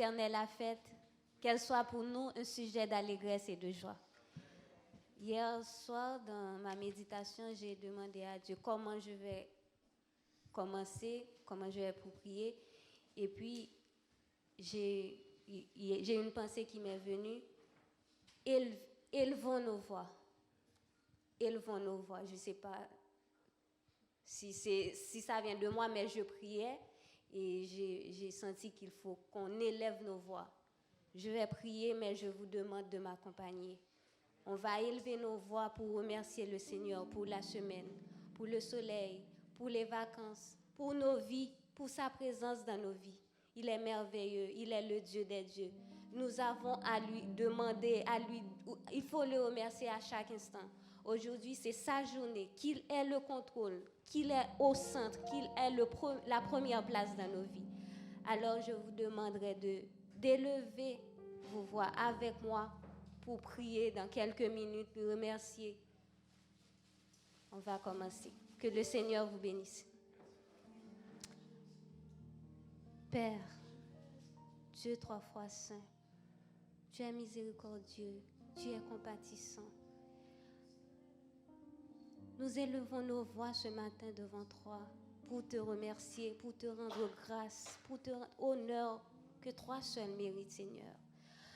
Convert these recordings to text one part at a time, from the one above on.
l'Éternel a faites, qu'elles soient pour nous un sujet d'allégresse et de joie. Hier soir, dans ma méditation, j'ai demandé à Dieu comment je vais commencer, comment je vais prier. Et puis, j'ai une pensée qui m'est venue. Élevons nos voix. Élevons nos voix. Je ne sais pas si ça vient de moi, mais je priais et j'ai senti qu'il faut qu'on élève nos voix. Je vais prier, mais je vous demande de m'accompagner. On va élever nos voix pour remercier le Seigneur pour la semaine, pour le soleil, pour les vacances, pour nos vies, pour sa présence dans nos vies. Il est merveilleux, il est le Dieu des dieux. Nous avons à lui demander, il faut le remercier à chaque instant. Aujourd'hui, c'est sa journée, qu'il ait le contrôle, qu'il est au centre, qu'il ait la première place dans nos vies. Alors, je vous demanderai d'élever vos voix avec moi pour prier dans quelques minutes, pour remercier. On va commencer. Que le Seigneur vous bénisse. Père, Dieu trois fois saint, tu es miséricordieux, tu es compatissant. Nous élevons nos voix ce matin devant toi pour te remercier, pour te rendre grâce, pour te rendre honneur que toi seul mérites, Seigneur.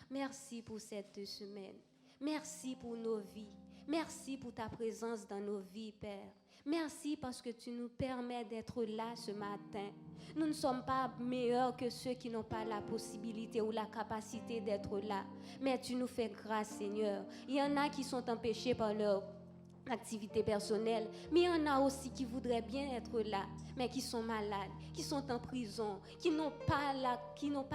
Merci pour cette semaine. Merci pour nos vies. Merci pour ta présence dans nos vies, Père. Merci parce que tu nous permets d'être là ce matin. Nous ne sommes pas meilleurs que ceux qui n'ont pas la possibilité ou la capacité d'être là. Mais tu nous fais grâce, Seigneur. Il y en a qui sont empêchés par leur activité personnelle, mais il y en a aussi qui voudraient bien être là, mais qui sont malades, qui sont en prison, qui n'ont pas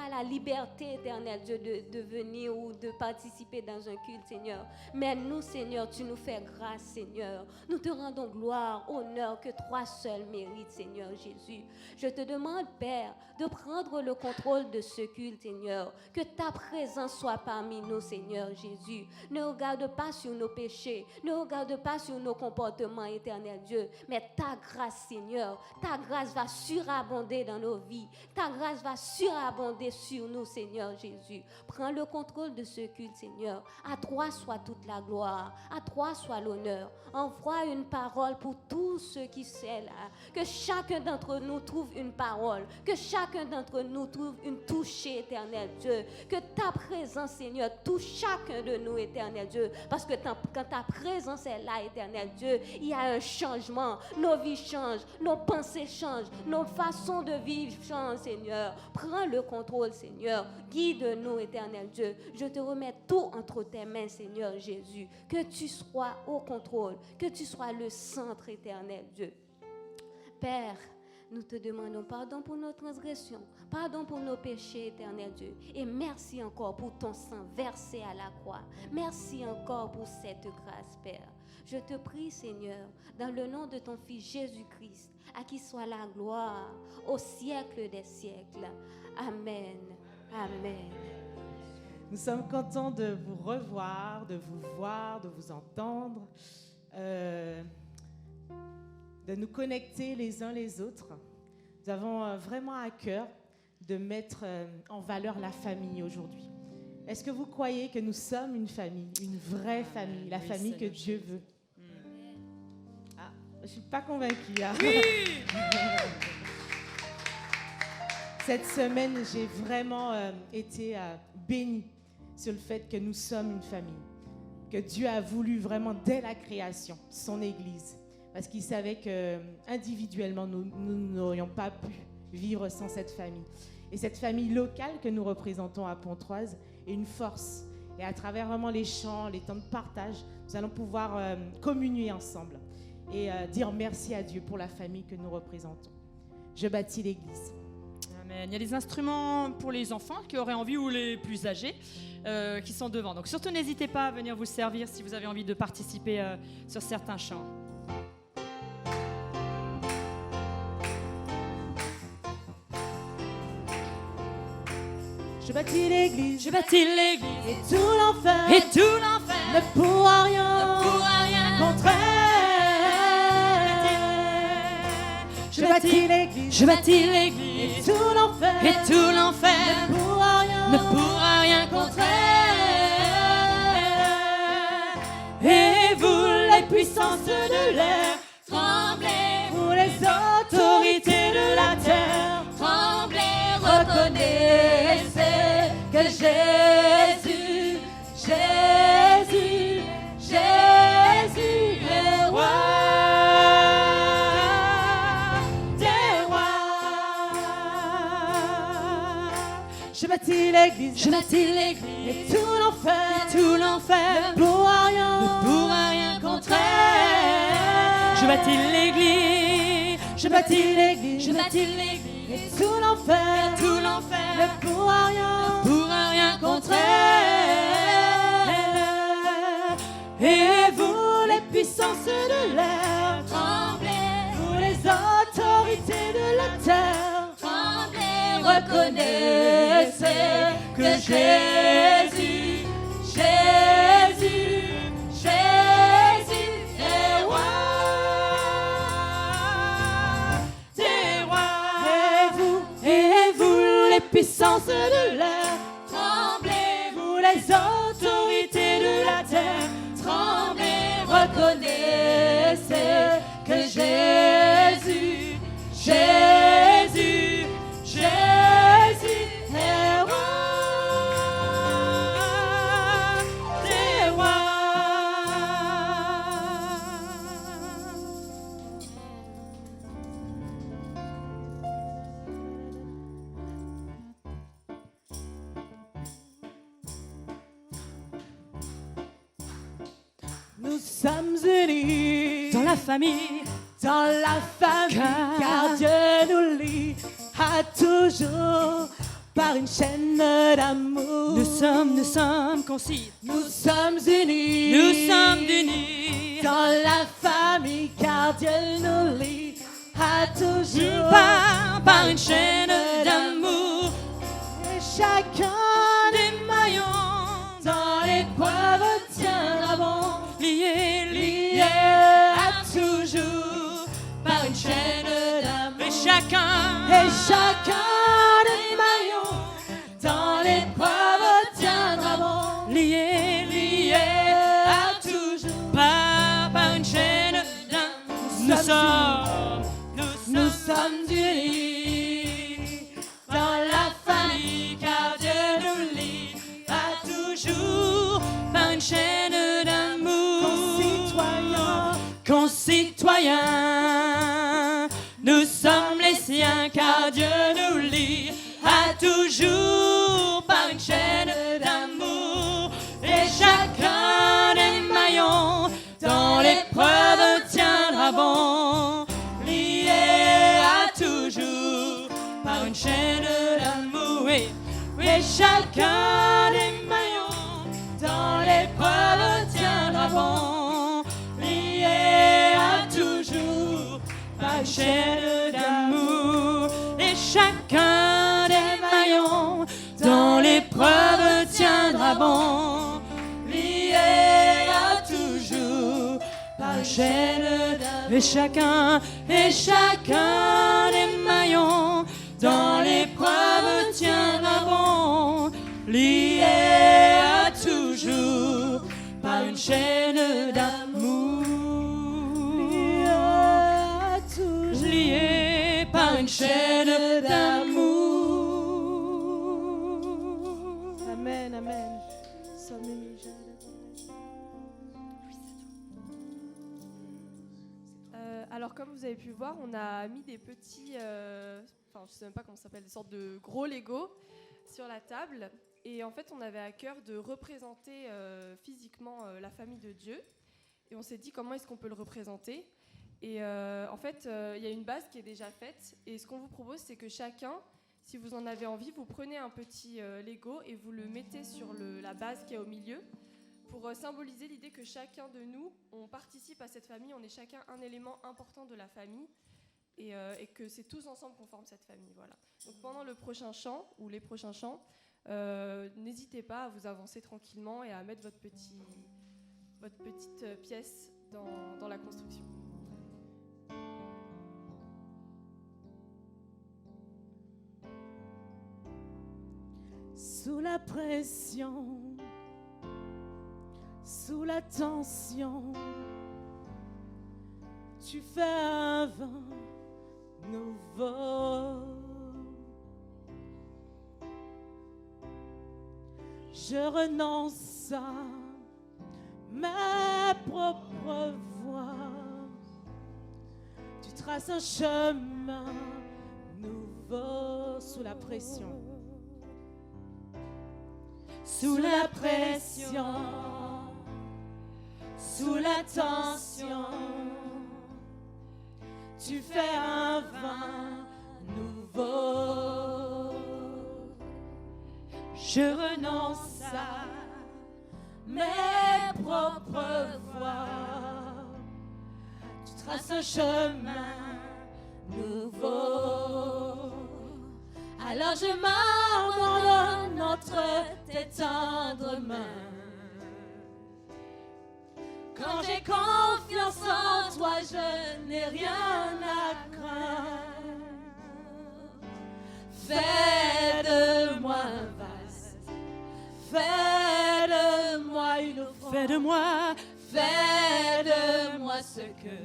la liberté éternelle de venir ou de participer dans un culte, Seigneur. Mais nous, Seigneur, tu nous fais grâce, Seigneur. Nous te rendons gloire, honneur que toi seul mérites, Seigneur Jésus. Je te demande, Père, de prendre le contrôle de ce culte, Seigneur. Que ta présence soit parmi nous, Seigneur Jésus. Ne regarde pas sur nos péchés, ne regarde pas sur nos comportements, éternel Dieu, mais ta grâce, Seigneur, ta grâce va surabonder dans nos vies, ta grâce va surabonder sur nous, Seigneur Jésus. Prends le contrôle de ce culte, Seigneur. À toi soit toute la gloire, à toi soit l'honneur. Envoie une parole pour tous ceux qui sont là, que chacun d'entre nous trouve une parole, que chacun d'entre nous trouve une touchée, éternel Dieu, que ta présence, Seigneur, touche chacun de nous, éternel Dieu, parce que quand ta présence est là, éternel Dieu, il y a un changement. Nos vies changent, nos pensées changent, nos façons de vivre changent, Seigneur. Prends le contrôle, Seigneur. Guide-nous, éternel Dieu. Je te remets tout entre tes mains, Seigneur Jésus. Que tu sois au contrôle, que tu sois le centre, éternel Dieu. Père, nous te demandons pardon pour nos transgressions, pardon pour nos péchés, éternel Dieu. Et merci encore pour ton sang versé à la croix. Merci encore pour cette grâce, Père. Je te prie, Seigneur, dans le nom de ton Fils Jésus-Christ, à qui soit la gloire au siècle des siècles. Amen. Amen. Nous sommes contents de vous revoir, de vous voir, de vous entendre, de nous connecter les uns les autres. Nous avons vraiment à cœur de mettre en valeur la famille aujourd'hui. Est-ce que vous croyez que nous sommes une famille, une vraie famille, la famille que Dieu veut? Ah, je ne suis pas convaincue. Hein? Oui. Cette semaine, j'ai vraiment été bénie sur le fait que nous sommes une famille, que Dieu a voulu vraiment dès la création, son Église, parce qu'il savait qu'individuellement, nous n'aurions pas pu vivre sans cette famille. Et cette famille locale que nous représentons à Pontoise est une force. Et à travers vraiment les chants, les temps de partage, nous allons pouvoir communier ensemble et dire merci à Dieu pour la famille que nous représentons. Je bâtis l'Église. Amen. Il y a des instruments pour les enfants qui auraient envie ou les plus âgés qui sont devant. Donc surtout n'hésitez pas à venir vous servir si vous avez envie de participer sur certains chants. Je bâtis l'Église, Je bâtis l'Église et tout l'enfer ne pourra rien contre elle. Je bâtis l'Église et tout l'enfer ne de l'air, tremblez, pour les autorités de la terre. tremblez, reconnaissez que Jésus, Jésus, Jésus est roi des rois. Je bâtis l'église, Je bâtis et l'église, tout l'enfer tout l'enfer ne pourra rien, ne pourra rien contre elle. Je bâtis l'église, je bâtis l'église, je bâtis l'église, et tout l'enfer tout l'enfer ne pourra rien, ne pourra rien contre elle. Et vous, les puissances de l'air, tremblez, vous les autorités de la terre, tremblez, reconnaissez que Jésus, Jésus, Jésus est roi des rois. et vous, les puissances de l'air, Tremblez, vous, les autorités de la terre, tremblez, reconnaissez que Jésus, Jésus, Jésus est roi des rois. nous sommes unis dans la famille, dans la famille, car Dieu nous lie à toujours par une chaîne d'amour. nous sommes concis, Nous sommes unis, nous sommes unis, dans la famille, car Dieu nous lie à toujours par une chaîne d'amour, Et chacun des maillons dans l'épreuve tiendra bon, liés à toujours par une chaîne d'amour. et chacun Et chacun des maillons dans l'épreuve tiendra bon, liés à toujours. par une chaîne d'amour. Nous sommes unis dans la famille, car Dieu nous lie à toujours par une chaîne d'amour. Concitoyens, nous sommes les siens, car Dieu nous lie à toujours par une chaîne d'amour. Et chacun des maillons dans l'épreuve tiendra bon, lié à toujours par une chaîne d'amour. Et chacun des maillons dans l'épreuve tiendra bon, lié à toujours par une chaîne d'amour. Et chacun des maillons dans l'épreuve tiendra bon, lié à toujours par une chaîne d'amour. Et chacun des maillons dans l'épreuve tiendra bon, lié à toujours par une chaîne d'amour. Lié par une chaîne d'amour. Amen, amen. Sommes unis. Alors comme vous avez pu voir, on a mis des petits, enfin je sais même pas comment ça s'appelle, des sortes de gros Lego sur la table. Et en fait, on avait à cœur de représenter physiquement la famille de Dieu. Et on s'est dit comment est-ce qu'on peut le représenter. Et en fait, il y a une base qui est déjà faite. Et ce qu'on vous propose, c'est que chacun, si vous en avez envie, vous prenez un petit Lego et vous le mettez sur la base qui est au milieu, pour symboliser l'idée que chacun de nous, on participe à cette famille, on est chacun un élément important de la famille, et que c'est tous ensemble qu'on forme cette famille. Voilà. Donc pendant le prochain chant, ou les prochains chants, n'hésitez pas à vous avancer tranquillement et à mettre votre petite pièce dans la construction. Sous la pression, sous la tension, tu fais un vin nouveau. Je renonce à ma propre voie. Tu traces un chemin nouveau sous la pression. Sous la pression, sous la tension, tu fais un vin nouveau. Je renonce à mes propres voies. Tu traces un chemin nouveau. Alors je m'abandonne entre tes tendres mains. Quand j'ai confiance en toi, je n'ai rien à craindre. Fais de moi un vase, fais de moi une offrande. Fais de moi ce que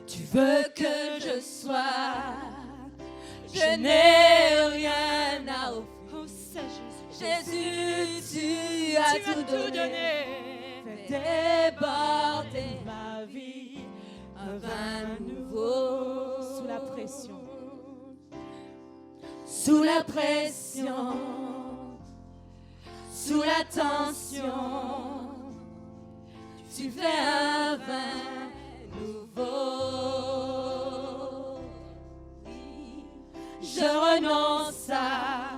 tu veux que je sois. Je n'ai rien à offrir. Oh, c'est Jésus, tu as tout donné. Fais déborder ma vie, un vin nouveau. Sous la pression. Sous la pression, sous la tension, tu fais un vin nouveau. Je renonce à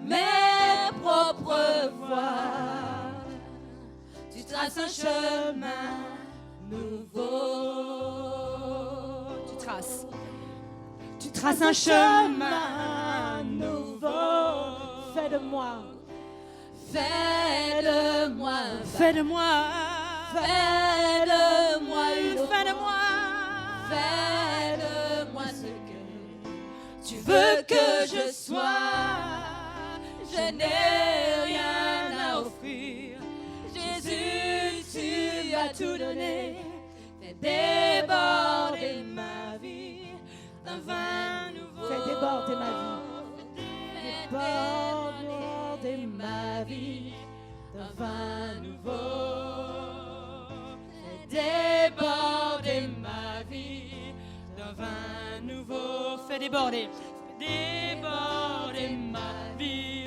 mes propres voies. Tu traces un chemin nouveau. Tu traces un chemin nouveau. Fais de moi un vin. Fais de moi une offrande. Fais de moi ce que tu veux que je sois. Je n'ai rien à offrir. Jésus, tu as tout donné. Fais déborder ma vie d'un vin nouveau. Fais déborder ma vie. Déborder ma vie d'un vin nouveau. Fais déborder ma vie d'un vin nouveau. Fais déborder ma vie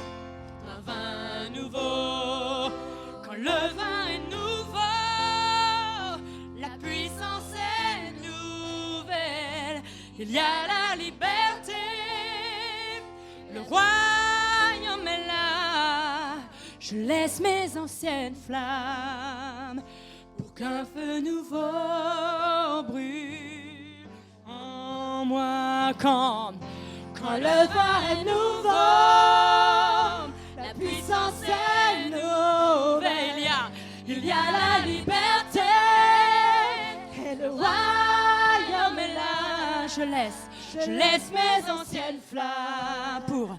d'un vin nouveau. Quand le vin est nouveau, la puissance est nouvelle. Il y a la liberté, le royaume est là. Je laisse mes anciennes flammes pour qu'un feu nouveau brûle en moi. Quand le vin est nouveau, la puissance est nouvelle. Il y a la liberté et le royaume est là. Je laisse mes anciennes flammes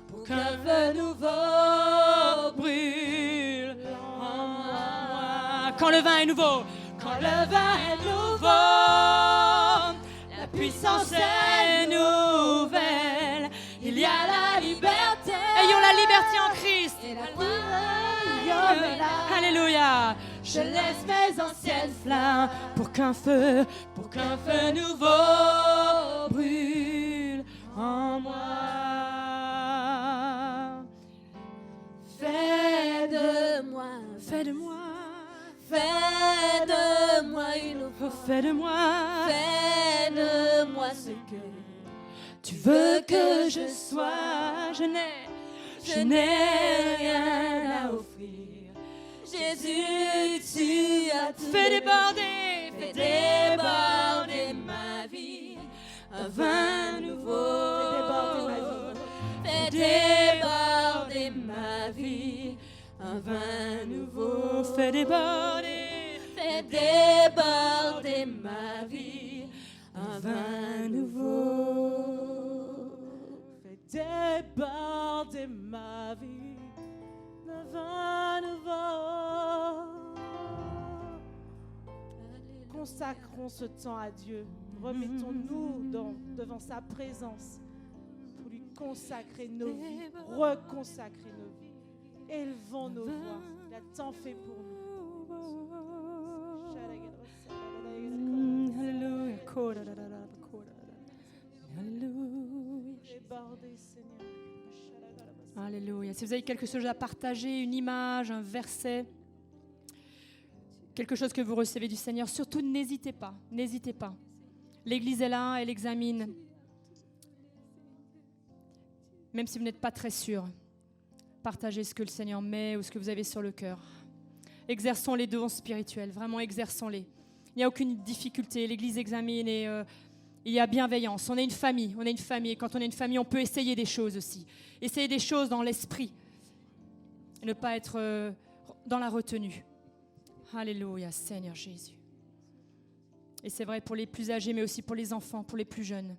pour qu'un feu nouveau brûle en moi. Quand le vin est nouveau, la puissance est nouvelle. Il y a la liberté. Ayons la liberté en Christ. Et la royaume est là. Alléluia. Je laisse mes anciennes flammes pour qu'un feu nouveau brûle en moi. Fais de moi une offrande. Fais de moi ce que tu veux que je sois. Je n'ai rien à offrir. Jésus, tu as tout Fais donné. déborder ma vie, un vin nouveau. Fais déborder ma vie, un vin nouveau. Fais déborder ma vie, un vin nouveau. Fais déborder ma vie, un vin nouveau. consacrons ce temps à Dieu. Remettons-nous devant sa présence pour lui consacrer nos vies, reconsacrer nos vies. Élevons nos voix. Il a tant fait pour nous. Alléluia. Débordez, Seigneur. Alléluia. Si vous avez quelque chose à partager, une image, un verset, quelque chose que vous recevez du Seigneur, surtout n'hésitez pas, n'hésitez pas. L'Église est là, elle examine. Même si vous n'êtes pas très sûr, partagez ce que le Seigneur met ou ce que vous avez sur le cœur. Exerçons les dons spirituels, vraiment exerçons-les. Il n'y a aucune difficulté, l'Église examine et il y a bienveillance. On est une famille, et quand on est une famille, on peut essayer des choses aussi. Essayer des choses dans l'esprit et ne pas être dans la retenue. Alléluia, Seigneur Jésus. Et c'est vrai pour les plus âgés, mais aussi pour les enfants, pour les plus jeunes.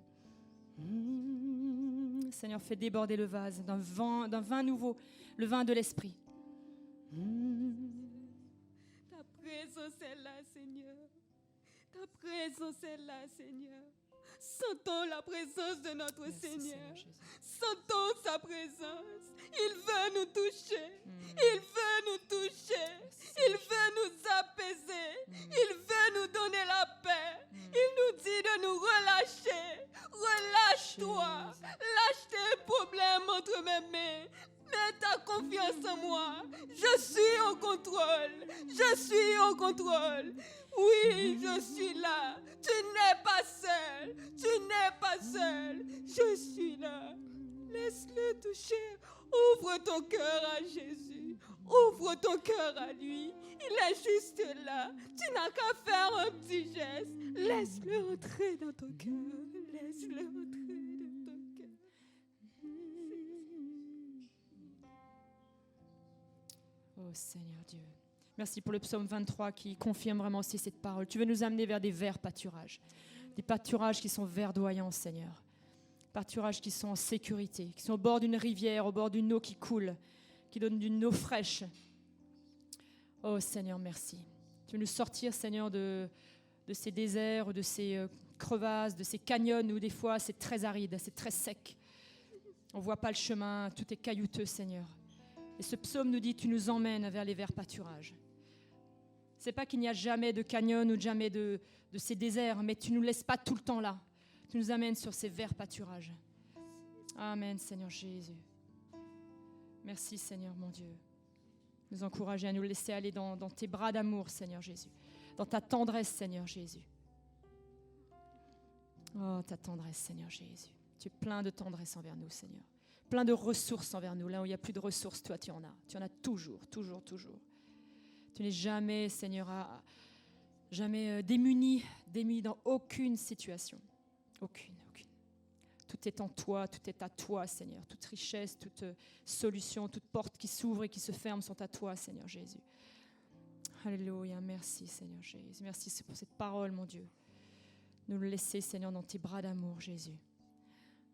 Seigneur, fais déborder le vase d'un vin nouveau, le vin de l'esprit. Ta présence est là, Seigneur. Ta présence est là, Seigneur. Sentons la présence de notre Merci, Seigneur. Jésus. Sentons sa présence. Il veut nous toucher. Il veut nous toucher. Il veut nous apaiser. Il veut nous donner la paix. Il nous dit de nous relâcher. Relâche-toi. Lâche tes problèmes entre mes mains. Mets ta confiance en moi. Je suis en contrôle. Je suis en contrôle. Oui, je suis là. Tu n'es pas seul. Tu n'es pas seul. Je suis là. Laisse-le toucher. Ouvre ton cœur à Jésus. Ouvre ton cœur à lui. Il est juste là. Tu n'as qu'à faire un petit geste. Laisse-le entrer dans ton cœur. Laisse-le entrer dans ton cœur. Oh Seigneur Dieu. Merci pour le psaume 23 qui confirme vraiment aussi cette parole. Tu veux nous amener vers des verts pâturages. Des pâturages qui sont verdoyants, Seigneur. Pâturages qui sont en sécurité, qui sont au bord d'une rivière, au bord d'une eau qui coule, qui donne d'une eau fraîche. Oh Seigneur, merci. Tu veux nous sortir, Seigneur, de ces déserts, de ces crevasses, de ces canyons où des fois c'est très aride, c'est très sec. On ne voit pas le chemin, tout est caillouteux, Seigneur. Et ce psaume nous dit, tu nous emmènes vers les verts pâturages. C'est pas qu'il n'y a jamais de canyon ou jamais de ces déserts, mais tu ne nous laisses pas tout le temps là. Tu nous amènes sur ces verts pâturages. Amen, Seigneur Jésus. Merci, Seigneur, mon Dieu. Nous encourager à nous laisser aller dans tes bras d'amour, Seigneur Jésus. Dans ta tendresse, Seigneur Jésus. Oh, ta tendresse, Seigneur Jésus. Tu es plein de tendresse envers nous, Seigneur. Plein de ressources envers nous. Là où il n'y a plus de ressources, toi, tu en as. Tu en as toujours, toujours, toujours. Tu n'es jamais, Seigneur, jamais démuni dans aucune situation. Aucune. Tout est en toi, tout est à toi, Seigneur. Toute richesse, toute solution, toute porte qui s'ouvre et qui se ferme sont à toi, Seigneur Jésus. Alléluia, merci, Seigneur Jésus. Merci pour cette parole, mon Dieu. Nous le laisser, Seigneur, dans tes bras d'amour, Jésus.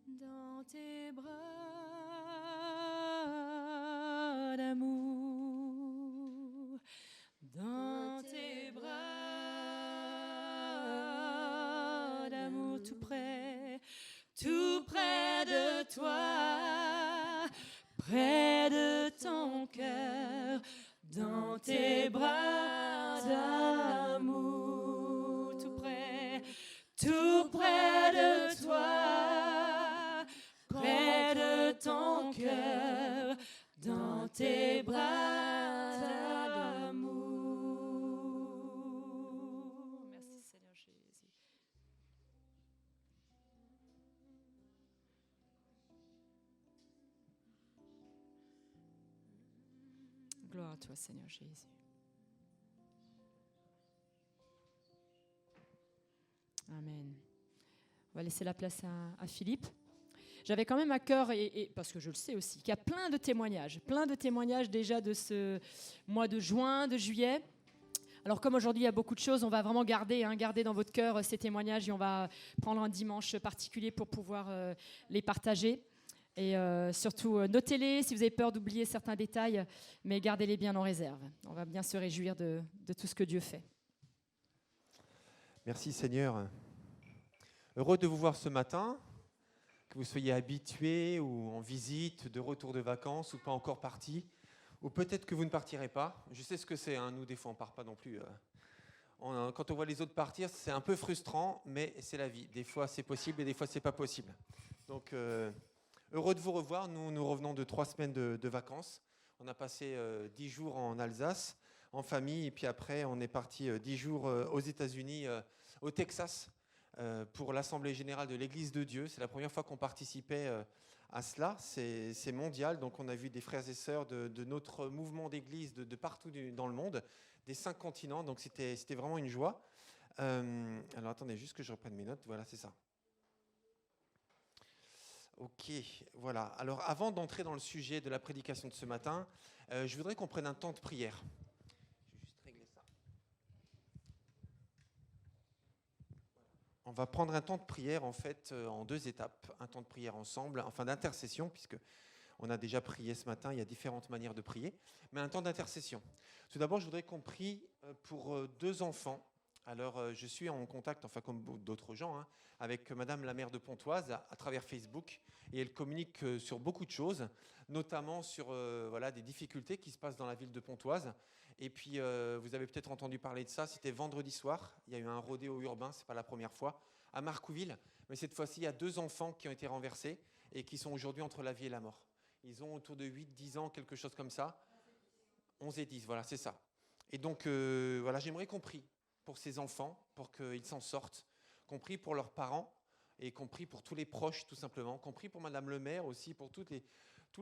Dans tes bras d'amour, dans tes bras d'amour, tout près de toi, près de ton cœur, dans tes bras d'amour, tout près de toi, près de ton cœur, dans tes bras d'amour. Merci Seigneur Jésus. Gloire à toi Seigneur Jésus. Amen. On va laisser la place à Philippe. J'avais quand même à cœur, et parce que je le sais aussi, qu'il y a plein de témoignages déjà de ce mois de juin, de juillet. Alors comme aujourd'hui il y a beaucoup de choses, on va vraiment garder dans votre cœur ces témoignages et on va prendre un dimanche particulier pour pouvoir les partager. Et surtout, notez-les si vous avez peur d'oublier certains détails, mais gardez-les bien en réserve. On va bien se réjouir de tout ce que Dieu fait. Merci Seigneur. Heureux de vous voir ce matin, que vous soyez habitués ou en visite, de retour de vacances ou pas encore partis, ou peut-être que vous ne partirez pas. Je sais ce que c'est, nous des fois on ne part pas non plus. Quand on voit les autres partir, c'est un peu frustrant, mais c'est la vie. Des fois c'est possible et des fois c'est pas possible. Donc heureux de vous revoir, nous revenons de 3 semaines de vacances. On a passé 10 jours en Alsace, en famille, et puis après on est parti 10 jours aux États-Unis, au Texas, pour l'Assemblée Générale de l'Église de Dieu. C'est la première fois qu'on participait à cela, c'est mondial, donc on a vu des frères et sœurs de notre mouvement d'église de partout dans le monde, des 5 continents, donc c'était vraiment une joie. Alors attendez juste que je reprenne mes notes, voilà c'est ça. Ok, voilà. Alors avant d'entrer dans le sujet de la prédication de ce matin, je voudrais qu'on prenne un temps de prière. Je vais juste régler ça. On va prendre un temps de prière en fait en 2 étapes. Un temps de prière ensemble, enfin d'intercession, puisque on a déjà prié ce matin, il y a différentes manières de prier, mais un temps d'intercession. Tout d'abord, je voudrais qu'on prie pour 2 enfants. Alors, je suis en contact, enfin comme d'autres gens, avec Madame la maire de Pontoise à travers Facebook, et elle communique sur beaucoup de choses, notamment sur des difficultés qui se passent dans la ville de Pontoise. Et puis, vous avez peut-être entendu parler de ça, c'était vendredi soir, il y a eu un rodéo urbain, c'est pas la première fois, à Marcouville, mais cette fois-ci, il y a 2 enfants qui ont été renversés et qui sont aujourd'hui entre la vie et la mort. Ils ont autour de 8-10 ans, quelque chose comme ça. 11 et 10, voilà, c'est ça. Et donc, j'aimerais qu'on prie pour ces enfants, pour qu'ils s'en sortent, qu'on prie pour leurs parents et qu'on prie pour tous les proches, tout simplement, qu'on prie pour Madame le maire aussi, pour tous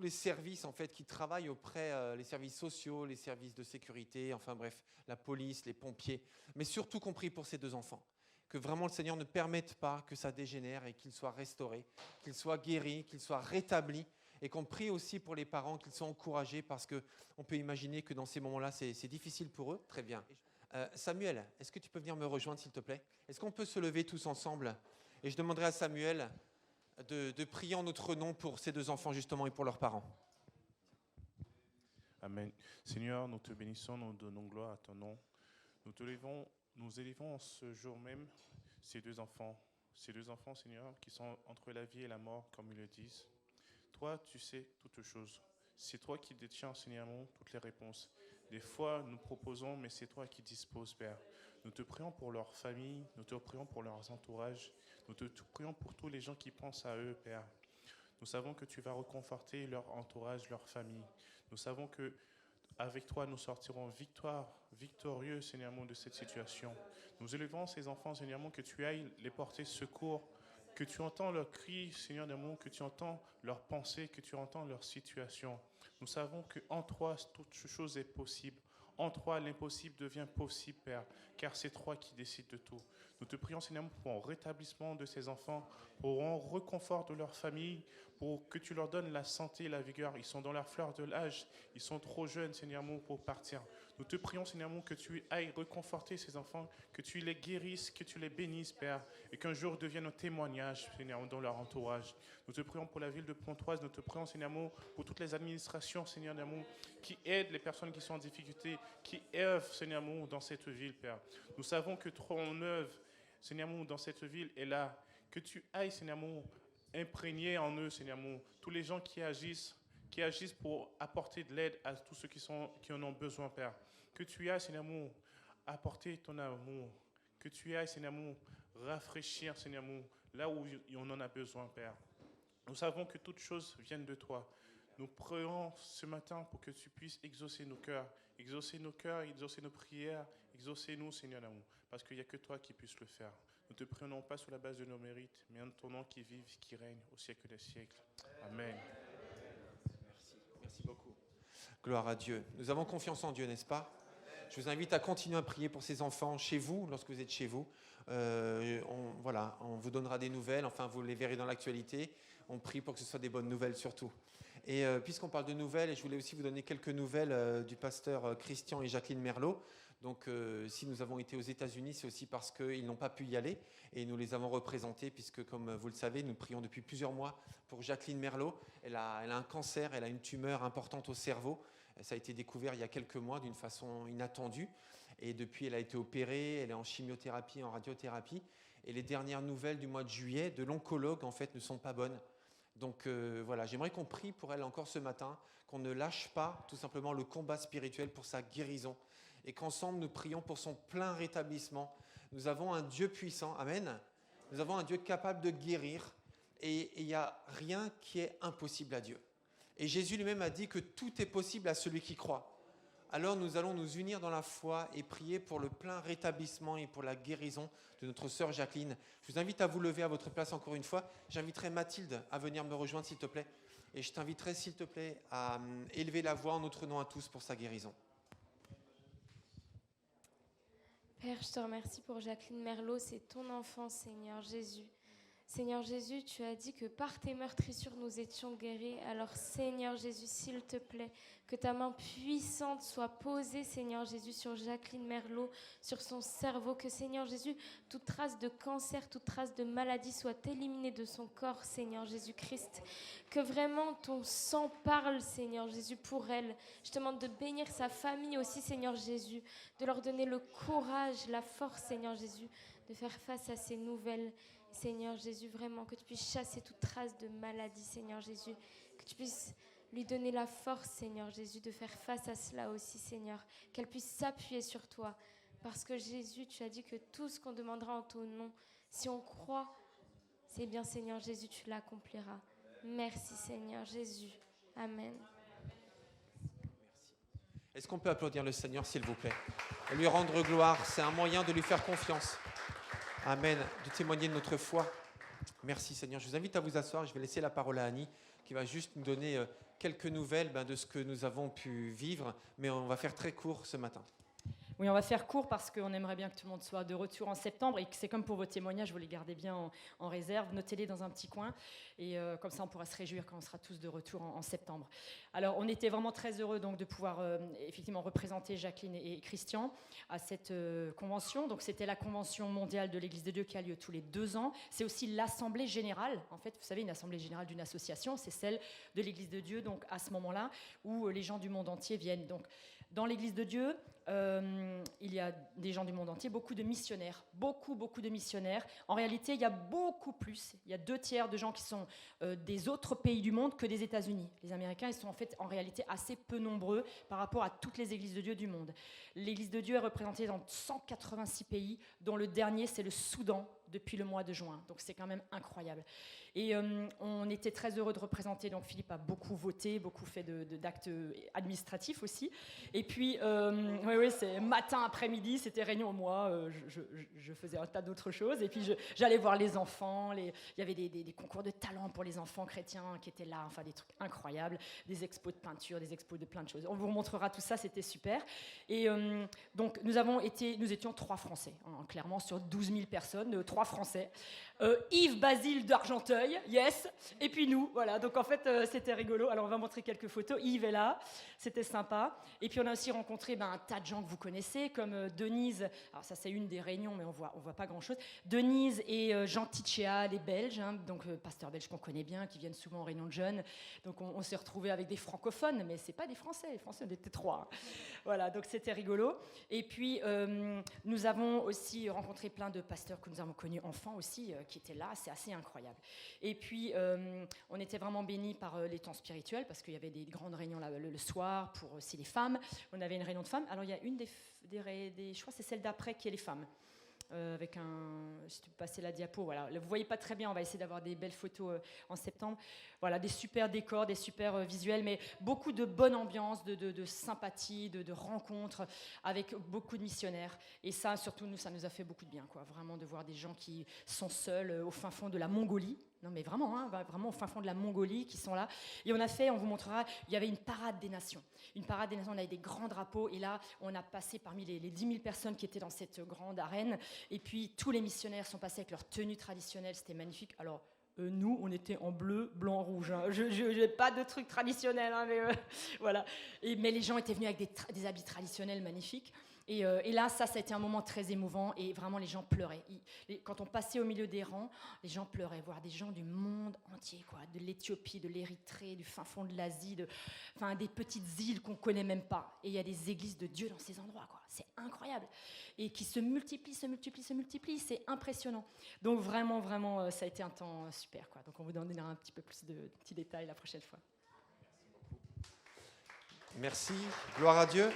les services en fait qui travaillent auprès, les services sociaux, les services de sécurité, enfin bref, la police, les pompiers, mais surtout qu'on prie pour ces 2 enfants. Que vraiment le Seigneur ne permette pas que ça dégénère et qu'ils soient restaurés, qu'ils soient guéris, qu'ils soient rétablis. Et qu'on prie aussi pour les parents, qu'ils soient encouragés, parce qu'on peut imaginer que dans ces moments-là, c'est difficile pour eux. Très bien. Samuel, est-ce que tu peux venir me rejoindre, s'il te plaît? Est-ce qu'on peut se lever tous ensemble? Et je demanderai à Samuel de prier en notre nom pour ces 2 enfants, justement, et pour leurs parents. Amen. Seigneur, nous te bénissons, nous donnons gloire à ton nom. Nous élevons en ce jour même ces 2 enfants. Ces 2 enfants, Seigneur, qui sont entre la vie et la mort, comme ils le disent. Toi, tu sais toutes choses. C'est toi qui détiens, Seigneur, toutes les réponses. Des fois, nous proposons, mais c'est toi qui disposes, Père. Nous te prions pour leur famille, nous te prions pour leurs entourages, nous te prions pour tous les gens qui pensent à eux, Père. Nous savons que tu vas reconforter leur entourage, leur famille. Nous savons que avec toi, nous sortirons victorieux, Seigneur, de cette situation. Nous élevons ces enfants, Seigneur, que tu ailles les porter secours, que tu entends leurs cris, Seigneur d'amour, que tu entends leurs pensées, que tu entends leur situation. Nous savons qu'en toi, toute chose est possible. En toi, l'impossible devient possible, Père, car c'est toi qui décides de tout. Nous te prions, Seigneur, pour un rétablissement de ces enfants, pour un reconfort de leur famille, pour que tu leur donnes la santé et la vigueur. Ils sont dans leur fleur de l'âge, ils sont trop jeunes, Seigneur, pour partir. Nous te prions, Seigneur, que tu ailles reconforter ces enfants, que tu les guérisses, que tu les bénisses, Père, et qu'un jour devienne un témoignage, Seigneur, dans leur entourage. Nous te prions pour la ville de Pontoise, nous te prions, Seigneur, pour toutes les administrations, Seigneur d'amour, qui aident les personnes qui sont en difficulté, qui œuvrent, Seigneur, dans cette ville, Père. Nous savons que ton œuvre, Seigneur, dans cette ville est là. Que tu ailles, Seigneur, imprégner en eux, Seigneur, tous les gens qui agissent pour apporter de l'aide à tous ceux qui en ont besoin, Père. Que tu ailles, Seigneur, apporter ton amour. Que tu ailles, Seigneur, rafraîchir, Seigneur, là où on en a besoin, Père. Nous savons que toutes choses viennent de toi. Nous prions ce matin pour que tu puisses exaucer nos cœurs, exaucer nos prières, exaucer-nous, Seigneur d'amour, parce qu'il n'y a que toi qui puisses le faire. Nous te prions non pas sur la base de nos mérites, mais en ton nom qui vive, qui règne au siècle des siècles. Amen. Merci beaucoup. Gloire à Dieu. Nous avons confiance en Dieu, n'est-ce pas? Je vous invite à continuer à prier pour ces enfants chez vous, lorsque vous êtes chez vous. On vous donnera des nouvelles, enfin vous les verrez dans l'actualité. On prie pour que ce soit des bonnes nouvelles surtout. Et puisqu'on parle de nouvelles, je voulais aussi vous donner quelques nouvelles du pasteur Christian et Jacqueline Merlot. Donc si nous avons été aux États-Unis, c'est aussi parce qu'ils n'ont pas pu y aller et nous les avons représentés puisque, comme vous le savez, nous prions depuis plusieurs mois pour Jacqueline Merlot. Elle a un cancer, elle a une tumeur importante au cerveau. Ça a été découvert il y a quelques mois d'une façon inattendue. Et depuis, elle a été opérée, elle est en chimiothérapie, en radiothérapie. Et les dernières nouvelles du mois de juillet de l'oncologue, en fait, ne sont pas bonnes. Donc voilà, j'aimerais qu'on prie pour elle encore ce matin, qu'on ne lâche pas tout simplement le combat spirituel pour sa guérison. Et qu'ensemble, nous prions pour son plein rétablissement. Nous avons un Dieu puissant, amen. Nous avons un Dieu capable de guérir. Et il n'y a rien qui est impossible à Dieu. Et Jésus lui-même a dit que tout est possible à celui qui croit. Alors nous allons nous unir dans la foi et prier pour le plein rétablissement et pour la guérison de notre sœur Jacqueline. Je vous invite à vous lever à votre place encore une fois. J'inviterai Mathilde à venir me rejoindre s'il te plaît. Et je t'inviterai s'il te plaît à élever la voix en notre nom à tous pour sa guérison. Père, je te remercie pour Jacqueline Merlot, c'est ton enfant, Seigneur Jésus. Seigneur Jésus, tu as dit que par tes meurtrissures, nous étions guéris. Alors, Seigneur Jésus, s'il te plaît, que ta main puissante soit posée, Seigneur Jésus, sur Jacqueline Merlot, sur son cerveau. Que, Seigneur Jésus, toute trace de cancer, toute trace de maladie soit éliminée de son corps, Seigneur Jésus-Christ. Que vraiment ton sang parle, Seigneur Jésus, pour elle. Je te demande de bénir sa famille aussi, Seigneur Jésus, de leur donner le courage, la force, Seigneur Jésus, de faire face à ces nouvelles. Seigneur Jésus, vraiment, que tu puisses chasser toute trace de maladie, Seigneur Jésus. Que tu puisses lui donner la force, Seigneur Jésus, de faire face à cela aussi, Seigneur. Qu'elle puisse s'appuyer sur toi. Parce que Jésus, tu as dit que tout ce qu'on demandera en ton nom, si on croit, c'est bien, Seigneur Jésus, tu l'accompliras. Merci, Seigneur Jésus. Amen. Est-ce qu'on peut applaudir le Seigneur, s'il vous plaît, et lui rendre gloire? C'est un moyen de lui faire confiance. Amen. De témoigner de notre foi. Merci Seigneur. Je vous invite à vous asseoir. Je vais laisser la parole à Annie qui va juste nous donner quelques nouvelles de ce que nous avons pu vivre. Mais on va faire très court ce matin. Oui, on va faire court parce qu'on aimerait bien que tout le monde soit de retour en septembre et que c'est comme pour vos témoignages, vous les gardez bien en réserve, notez-les dans un petit coin et comme ça on pourra se réjouir quand on sera tous de retour en septembre. Alors on était vraiment très heureux donc de pouvoir effectivement représenter Jacqueline et Christian à cette convention. Donc c'était la convention mondiale de l'Église de Dieu qui a lieu tous les 2 ans. C'est aussi l'assemblée générale. En fait, vous savez, une assemblée générale d'une association, c'est celle de l'Église de Dieu. Donc à ce moment-là où les gens du monde entier viennent. Donc dans l'Église de Dieu, il y a des gens du monde entier, beaucoup de missionnaires, beaucoup de missionnaires. En réalité, il y a beaucoup plus. Il y a 2/3 de gens qui sont des autres pays du monde que des États-Unis. Les Américains, ils sont en réalité assez peu nombreux par rapport à toutes les églises de Dieu du monde. L'Église de Dieu est représentée dans 186 pays, dont le dernier, c'est le Soudan, depuis le mois de juin. Donc c'est quand même incroyable. Et on était très heureux de représenter. Donc Philippe a beaucoup voté, beaucoup fait d'actes administratifs aussi. Et puis, oui, c'est matin, après-midi, c'était réunion. Moi, je faisais un tas d'autres choses. Et puis j'allais voir les enfants. Il y avait des concours de talent pour les enfants chrétiens qui étaient là. Enfin, des trucs incroyables. Des expos de peinture, des expos de plein de choses. On vous montrera tout ça, c'était super. Et donc nous étions 3 Français, hein, clairement, sur 12 000 personnes, 3 Français. Yves Basile d'Argenteuil, yes, et puis nous, voilà. Donc en fait, c'était rigolo. Alors on va montrer quelques photos. Yves est là, c'était sympa. Et puis on a aussi rencontré un tas de gens que vous connaissez, comme Denise. Alors ça, c'est une des réunions, mais on voit pas grand-chose. Denise et Jean Tichéa, les Belges, hein, donc pasteurs belges qu'on connaît bien, qui viennent souvent en réunion de jeunes. Donc on s'est retrouvés avec des francophones, mais c'est pas des Français. Les Français, on était 3. Voilà, donc c'était rigolo. Et puis nous avons aussi rencontré plein de pasteurs que nous avons connus enfants aussi, qui étaient là. C'est assez incroyable. Et puis on était vraiment bénis par les temps spirituels parce qu'il y avait des grandes réunions là, le soir pour aussi les femmes. On avait une réunion de femmes. Alors il y a une des je crois que c'est celle d'après qui est les femmes. Avec si tu peux passer la diapo, voilà. Vous voyez pas très bien, on va essayer d'avoir des belles photos en septembre. Voilà, des super décors, des super visuels, mais beaucoup de bonne ambiance, de sympathie, de rencontres avec beaucoup de missionnaires. Et ça, surtout nous, ça nous a fait beaucoup de bien, quoi. Vraiment de voir des gens qui sont seuls au fin fond de la Mongolie. Non mais vraiment, hein, vraiment au fin fond de la Mongolie qui sont là. Et on vous montrera, il y avait une parade des nations. Une parade des nations, on avait des grands drapeaux. Et là, on a passé parmi les 10 000 personnes qui étaient dans cette grande arène. Et puis, tous les missionnaires sont passés avec leur tenue traditionnelle. C'était magnifique. Alors, nous, on était en bleu, blanc, rouge. Hein. Je n'ai pas de trucs traditionnels, hein, mais voilà. Mais les gens étaient venus avec des habits traditionnels magnifiques. Et là, ça a été un moment très émouvant et vraiment les gens pleuraient. Quand on passait au milieu des rangs, les gens pleuraient, voir des gens du monde entier, quoi, de l'Éthiopie, de l'Érythrée, du fin fond de l'Asie, des petites îles qu'on ne connaît même pas. Et il y a des églises de Dieu dans ces endroits, quoi. C'est incroyable. Et qui se multiplient, c'est impressionnant. Donc vraiment, vraiment, ça a été un temps super, quoi. Donc on vous donnera un petit peu plus de petits détails la prochaine fois. Merci, gloire à Dieu.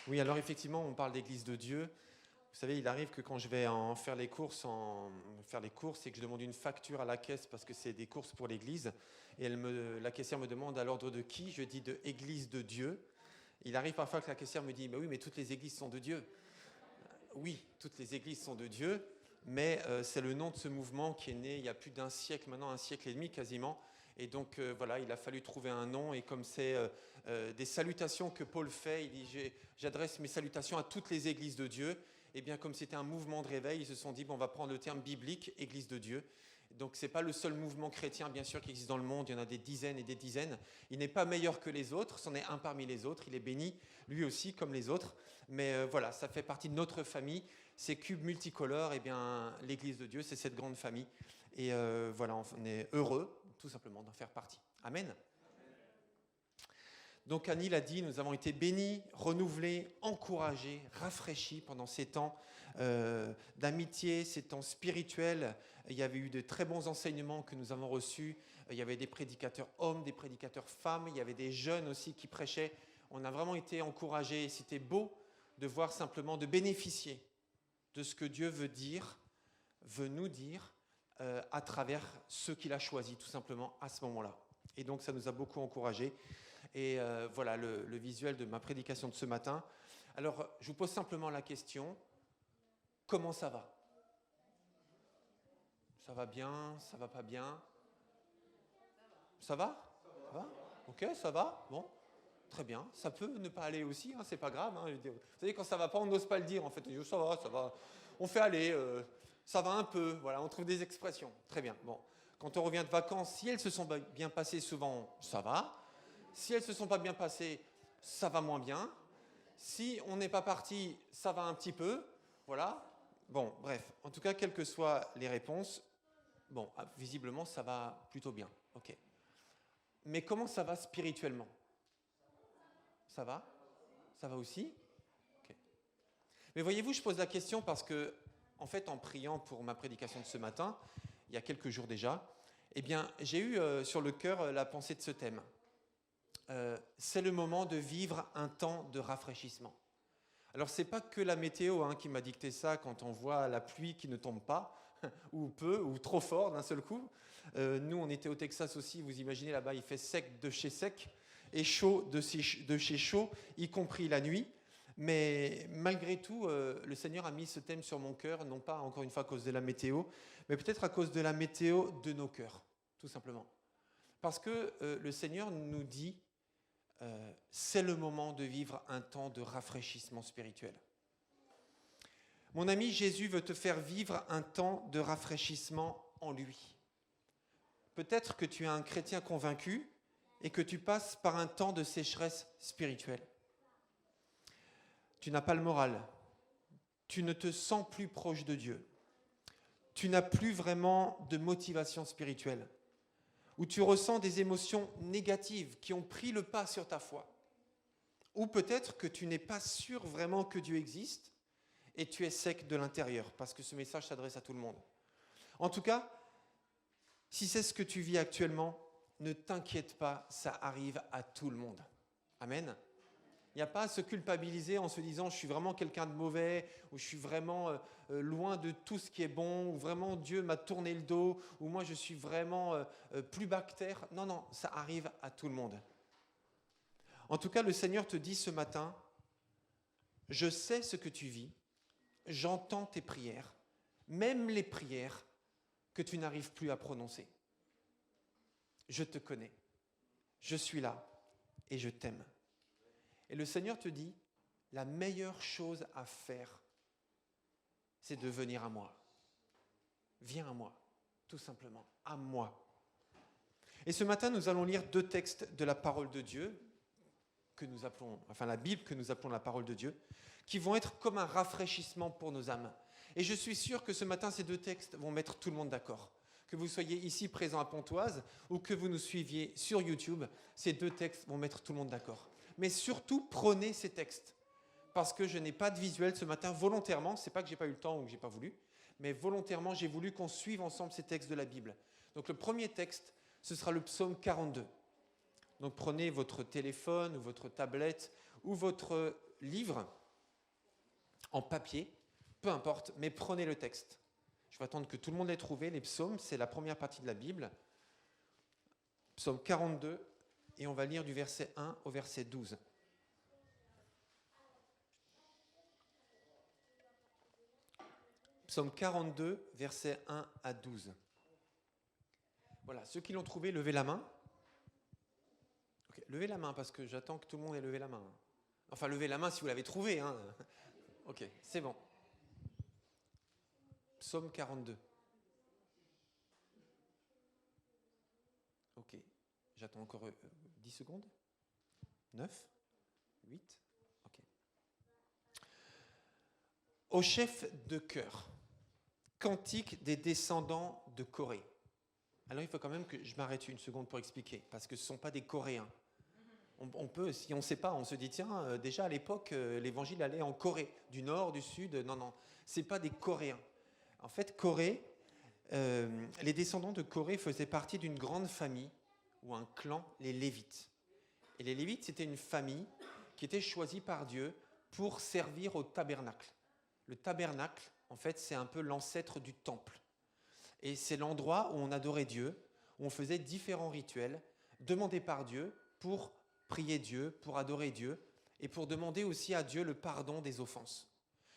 Oui, alors effectivement, on parle d'église de Dieu. Vous savez, il arrive que quand je vais faire les courses et que je demande une facture à la caisse parce que c'est des courses pour l'église, et la caissière me demande à l'ordre de qui, je dis de Église de Dieu. Il arrive parfois que la caissière me dit, mais oui, mais toutes les églises sont de Dieu. Oui, toutes les églises sont de Dieu, mais c'est le nom de ce mouvement qui est né il y a plus d'un siècle, maintenant 1 siècle et demi quasiment. Et donc voilà, il a fallu trouver un nom, et comme c'est des salutations que Paul fait, il dit j'adresse mes salutations à toutes les églises de Dieu. Et bien comme c'était un mouvement de réveil, ils se sont dit on va prendre le terme biblique, Église de Dieu. Donc c'est pas le seul mouvement chrétien bien sûr qui existe dans le monde, il y en a des dizaines et des dizaines. Il n'est pas meilleur que les autres, c'en est un parmi les autres, il est béni lui aussi comme les autres. Mais voilà, ça fait partie de notre famille, ces cubes multicolores, et bien l'Église de Dieu c'est cette grande famille. Et voilà, on est heureux tout simplement d'en faire partie. Amen. Donc Annie l'a dit, nous avons été bénis, renouvelés, encouragés, rafraîchis pendant ces temps d'amitié, ces temps spirituels. Il y avait eu de très bons enseignements que nous avons reçus. Il y avait des prédicateurs hommes, des prédicateurs femmes. Il y avait des jeunes aussi qui prêchaient. On a vraiment été encouragés. C'était beau de voir simplement, de bénéficier de ce que Dieu veut nous dire à travers ceux qu'il a choisis tout simplement à ce moment-là. Et donc ça nous a beaucoup encouragés. Et voilà le visuel de ma prédication de ce matin. Alors, je vous pose simplement la question, comment ça va ? Ça va bien ? Ça va pas bien ? Ça va ? Ça va ? Ok, ça va ? Bon, très bien. Ça peut ne pas aller aussi, hein, c'est pas grave. Hein. Vous savez, quand ça va pas, on n'ose pas le dire. En fait, on dit, ça va. On fait aller, ça va un peu. Voilà, on trouve des expressions. Très bien. Bon, quand on revient de vacances, si elles se sont bien passées, souvent, ça va. Si elles ne se sont pas bien passées, ça va moins bien. Si on n'est pas parti, ça va un petit peu. Voilà. Bon, bref. En tout cas, quelles que soient les réponses, bon, visiblement, ça va plutôt bien. OK. Mais comment ça va spirituellement ? Ça va ? Ça va aussi ? OK. Mais voyez-vous, je pose la question parce que, en fait, en priant pour ma prédication de ce matin, il y a quelques jours déjà, eh bien, j'ai eu sur le cœur la pensée de ce thème. C'est le moment de vivre un temps de rafraîchissement. Alors, ce n'est pas que la météo qui m'a dicté ça quand on voit la pluie qui ne tombe pas, ou peu, ou trop fort d'un seul coup. Nous, on était au Texas aussi, vous imaginez, là-bas, il fait sec de chez sec, et chaud de chez chaud, y compris la nuit. Mais malgré tout, le Seigneur a mis ce thème sur mon cœur, non pas encore une fois à cause de la météo, mais peut-être à cause de la météo de nos cœurs, tout simplement. Parce que le Seigneur nous dit, c'est le moment de vivre un temps de rafraîchissement spirituel. Mon ami, Jésus veut te faire vivre un temps de rafraîchissement en lui. Peut-être que tu es un chrétien convaincu et que tu passes par un temps de sécheresse spirituelle. Tu n'as pas le moral. Tu ne te sens plus proche de Dieu. Tu n'as plus vraiment de motivation spirituelle. Où tu ressens des émotions négatives qui ont pris le pas sur ta foi. Ou peut-être que tu n'es pas sûr vraiment que Dieu existe et tu es sec de l'intérieur, parce que ce message s'adresse à tout le monde. En tout cas, si c'est ce que tu vis actuellement, ne t'inquiète pas, ça arrive à tout le monde. Amen. Il n'y a pas à se culpabiliser en se disant « je suis vraiment quelqu'un de mauvais » ou « je suis vraiment loin de tout ce qui est bon » ou « vraiment Dieu m'a tourné le dos » ou « moi je suis vraiment plus bactère ». Non, ça arrive à tout le monde. En tout cas, le Seigneur te dit ce matin « je sais ce que tu vis, j'entends tes prières, même les prières que tu n'arrives plus à prononcer. Je te connais, je suis là et je t'aime. » Et le Seigneur te dit, la meilleure chose à faire, c'est de venir à moi. Viens à moi, tout simplement, à moi. Et ce matin, nous allons lire 2 textes de la parole de Dieu, que nous appelons, enfin la Bible que nous appelons la parole de Dieu, qui vont être comme un rafraîchissement pour nos âmes. Et je suis sûr que ce matin, ces deux textes vont mettre tout le monde d'accord. Que vous soyez ici présent à Pontoise ou que vous nous suiviez sur YouTube, ces deux textes vont mettre tout le monde d'accord. Mais surtout, prenez ces textes. Parce que je n'ai pas de visuel ce matin volontairement. Ce n'est pas que je n'ai pas eu le temps ou que je n'ai pas voulu, mais volontairement, j'ai voulu qu'on suive ensemble ces textes de la Bible. Donc le premier texte, ce sera le psaume 42. Donc prenez votre téléphone ou votre tablette ou votre livre en papier, peu importe, mais prenez le texte. Je vais attendre que tout le monde l'ait trouvé. Les psaumes, c'est la première partie de la Bible. Psaume 42, et on va lire du verset 1 au verset 12. Psaume 42, versets 1 à 12. Voilà, ceux qui l'ont trouvé, levez la main. Okay, levez la main, parce que j'attends que tout le monde ait levé la main. Enfin, levez la main si vous l'avez trouvé. Hein. Ok, c'est bon. Psaume 42. Ok, j'attends encore 10 secondes. 9, 8, ok. Au chef de chœur. Cantique des descendants de Corée. Alors il faut quand même que je m'arrête une seconde pour expliquer, parce que ce ne sont pas des Coréens. On peut, si on ne sait pas, on se dit, tiens, déjà à l'époque, l'évangile allait en Corée, du nord, du sud. Non, ce n'est pas des Coréens. En fait, Corée, les descendants de Corée faisaient partie d'une grande famille, ou un clan, les Lévites. Et les Lévites, c'était une famille qui était choisie par Dieu pour servir au tabernacle. Le tabernacle, en fait, c'est un peu l'ancêtre du temple. Et c'est l'endroit où on adorait Dieu, où on faisait différents rituels demandés par Dieu pour prier Dieu, pour adorer Dieu et pour demander aussi à Dieu le pardon des offenses.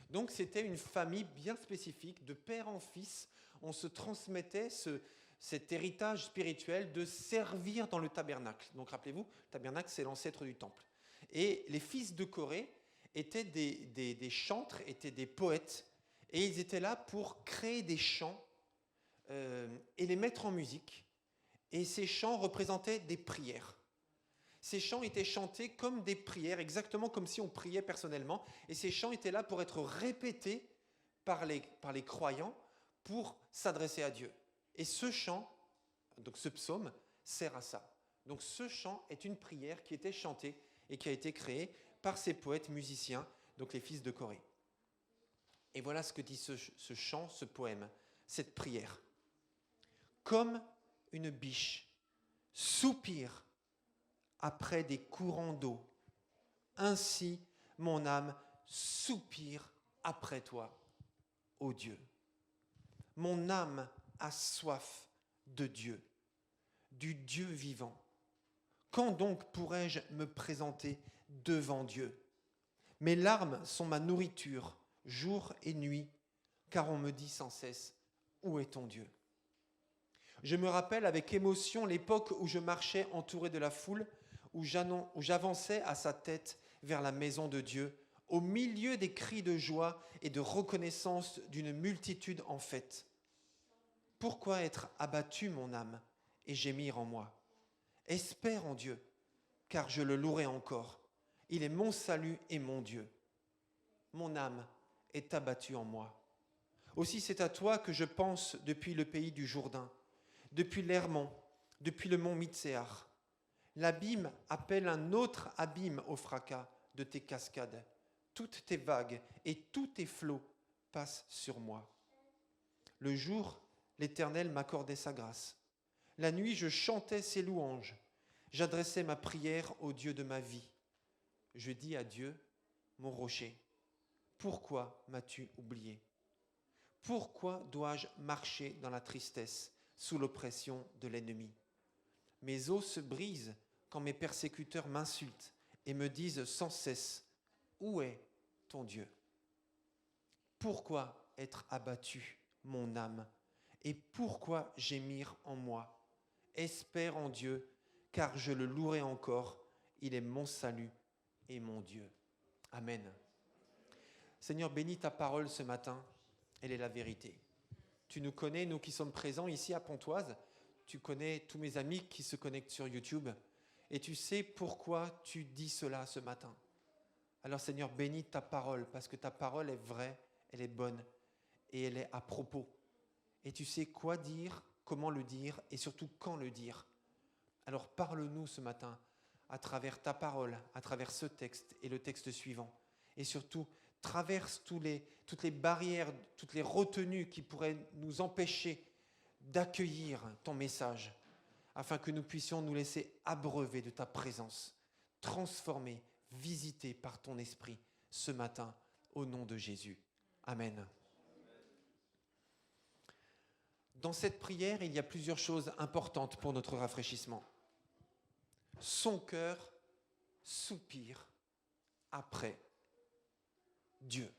Donc c'était une famille bien spécifique, de père en fils. On se transmettait cet héritage spirituel de servir dans le tabernacle. Donc rappelez-vous, le tabernacle, c'est l'ancêtre du temple. Et les fils de Corée étaient des chantres, étaient des poètes. Et ils étaient là pour créer des chants et les mettre en musique. Et ces chants représentaient des prières. Ces chants étaient chantés comme des prières, exactement comme si on priait personnellement. Et ces chants étaient là pour être répétés par les croyants pour s'adresser à Dieu. Et ce chant, donc ce psaume, sert à ça. Donc ce chant est une prière qui était chantée et qui a été créée par ces poètes musiciens, donc les fils de Corée. Et voilà ce que dit ce chant, ce poème, cette prière. Comme une biche soupire après des courants d'eau, ainsi mon âme soupire après toi, ô Dieu. Mon âme a soif de Dieu, du Dieu vivant. Quand donc pourrais-je me présenter devant Dieu ? Mes larmes sont ma nourriture, jour et nuit, car on me dit sans cesse, où est ton Dieu ? Je me rappelle avec émotion l'époque où je marchais entouré de la foule, où j'avançais à sa tête vers la maison de Dieu, au milieu des cris de joie et de reconnaissance d'une multitude en fête. Pourquoi être abattu, mon âme, et gémir en moi ? Espère en Dieu, car je le louerai encore. Il est mon salut et mon Dieu. Mon âme est abattue en moi. Aussi c'est à toi que je pense depuis le pays du Jourdain, depuis l'Hermon, depuis le mont Mitséar. L'abîme appelle un autre abîme au fracas de tes cascades. Toutes tes vagues et tous tes flots passent sur moi. Le jour, l'Éternel m'accordait sa grâce. La nuit, je chantais ses louanges. J'adressais ma prière au Dieu de ma vie. Je dis à Dieu, mon rocher, pourquoi m'as-tu oublié ? Pourquoi dois-je marcher dans la tristesse, sous l'oppression de l'ennemi ? Mes os se brisent quand mes persécuteurs m'insultent et me disent sans cesse, où est ton Dieu ? Pourquoi être abattu, mon âme ? Et pourquoi gémir en moi ? Espère en Dieu, car je le louerai encore. Il est mon salut et mon Dieu. Amen. Seigneur, bénis ta parole ce matin. Elle est la vérité. Tu nous connais, nous qui sommes présents ici à Pontoise. Tu connais tous mes amis qui se connectent sur YouTube. Et tu sais pourquoi tu dis cela ce matin. Alors Seigneur, bénis ta parole, parce que ta parole est vraie, elle est bonne et elle est à propos. Et tu sais quoi dire, comment le dire et surtout quand le dire. Alors parle-nous ce matin à travers ta parole, à travers ce texte et le texte suivant. Et surtout, traverse toutes les barrières, toutes les retenues qui pourraient nous empêcher d'accueillir ton message, afin que nous puissions nous laisser abreuver de ta présence, transformer, visiter par ton esprit ce matin, au nom de Jésus. Amen. Dans cette prière, il y a plusieurs choses importantes pour notre rafraîchissement. Son cœur soupire après Dieu.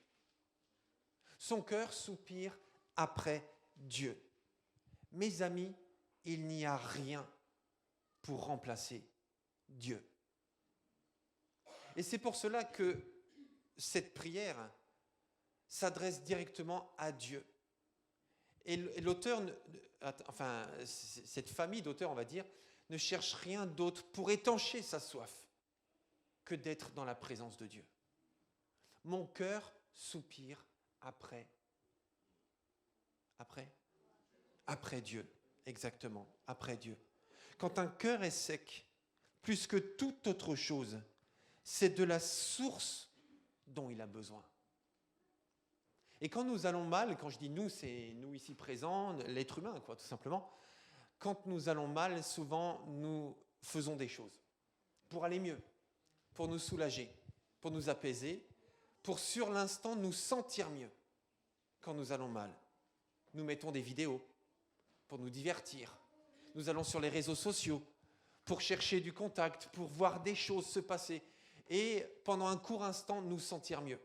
Son cœur soupire après Dieu. Mes amis, il n'y a rien pour remplacer Dieu. Et c'est pour cela que cette prière s'adresse directement à Dieu. Et l'auteur, enfin, cette famille d'auteurs, on va dire, ne cherche rien d'autre pour étancher sa soif que d'être dans la présence de Dieu. Mon cœur soupire après Dieu, exactement, après Dieu. Quand un cœur est sec, plus que toute autre chose, c'est de la source dont il a besoin. Et quand nous allons mal, quand je dis nous, c'est nous ici présents, l'être humain, quoi, tout simplement. Quand nous allons mal, souvent, nous faisons des choses pour aller mieux, pour nous soulager, pour nous apaiser, pour sur l'instant nous sentir mieux. Quand nous allons mal, nous mettons des vidéos pour nous divertir. Nous allons sur les réseaux sociaux pour chercher du contact, pour voir des choses se passer et pendant un court instant nous sentir mieux.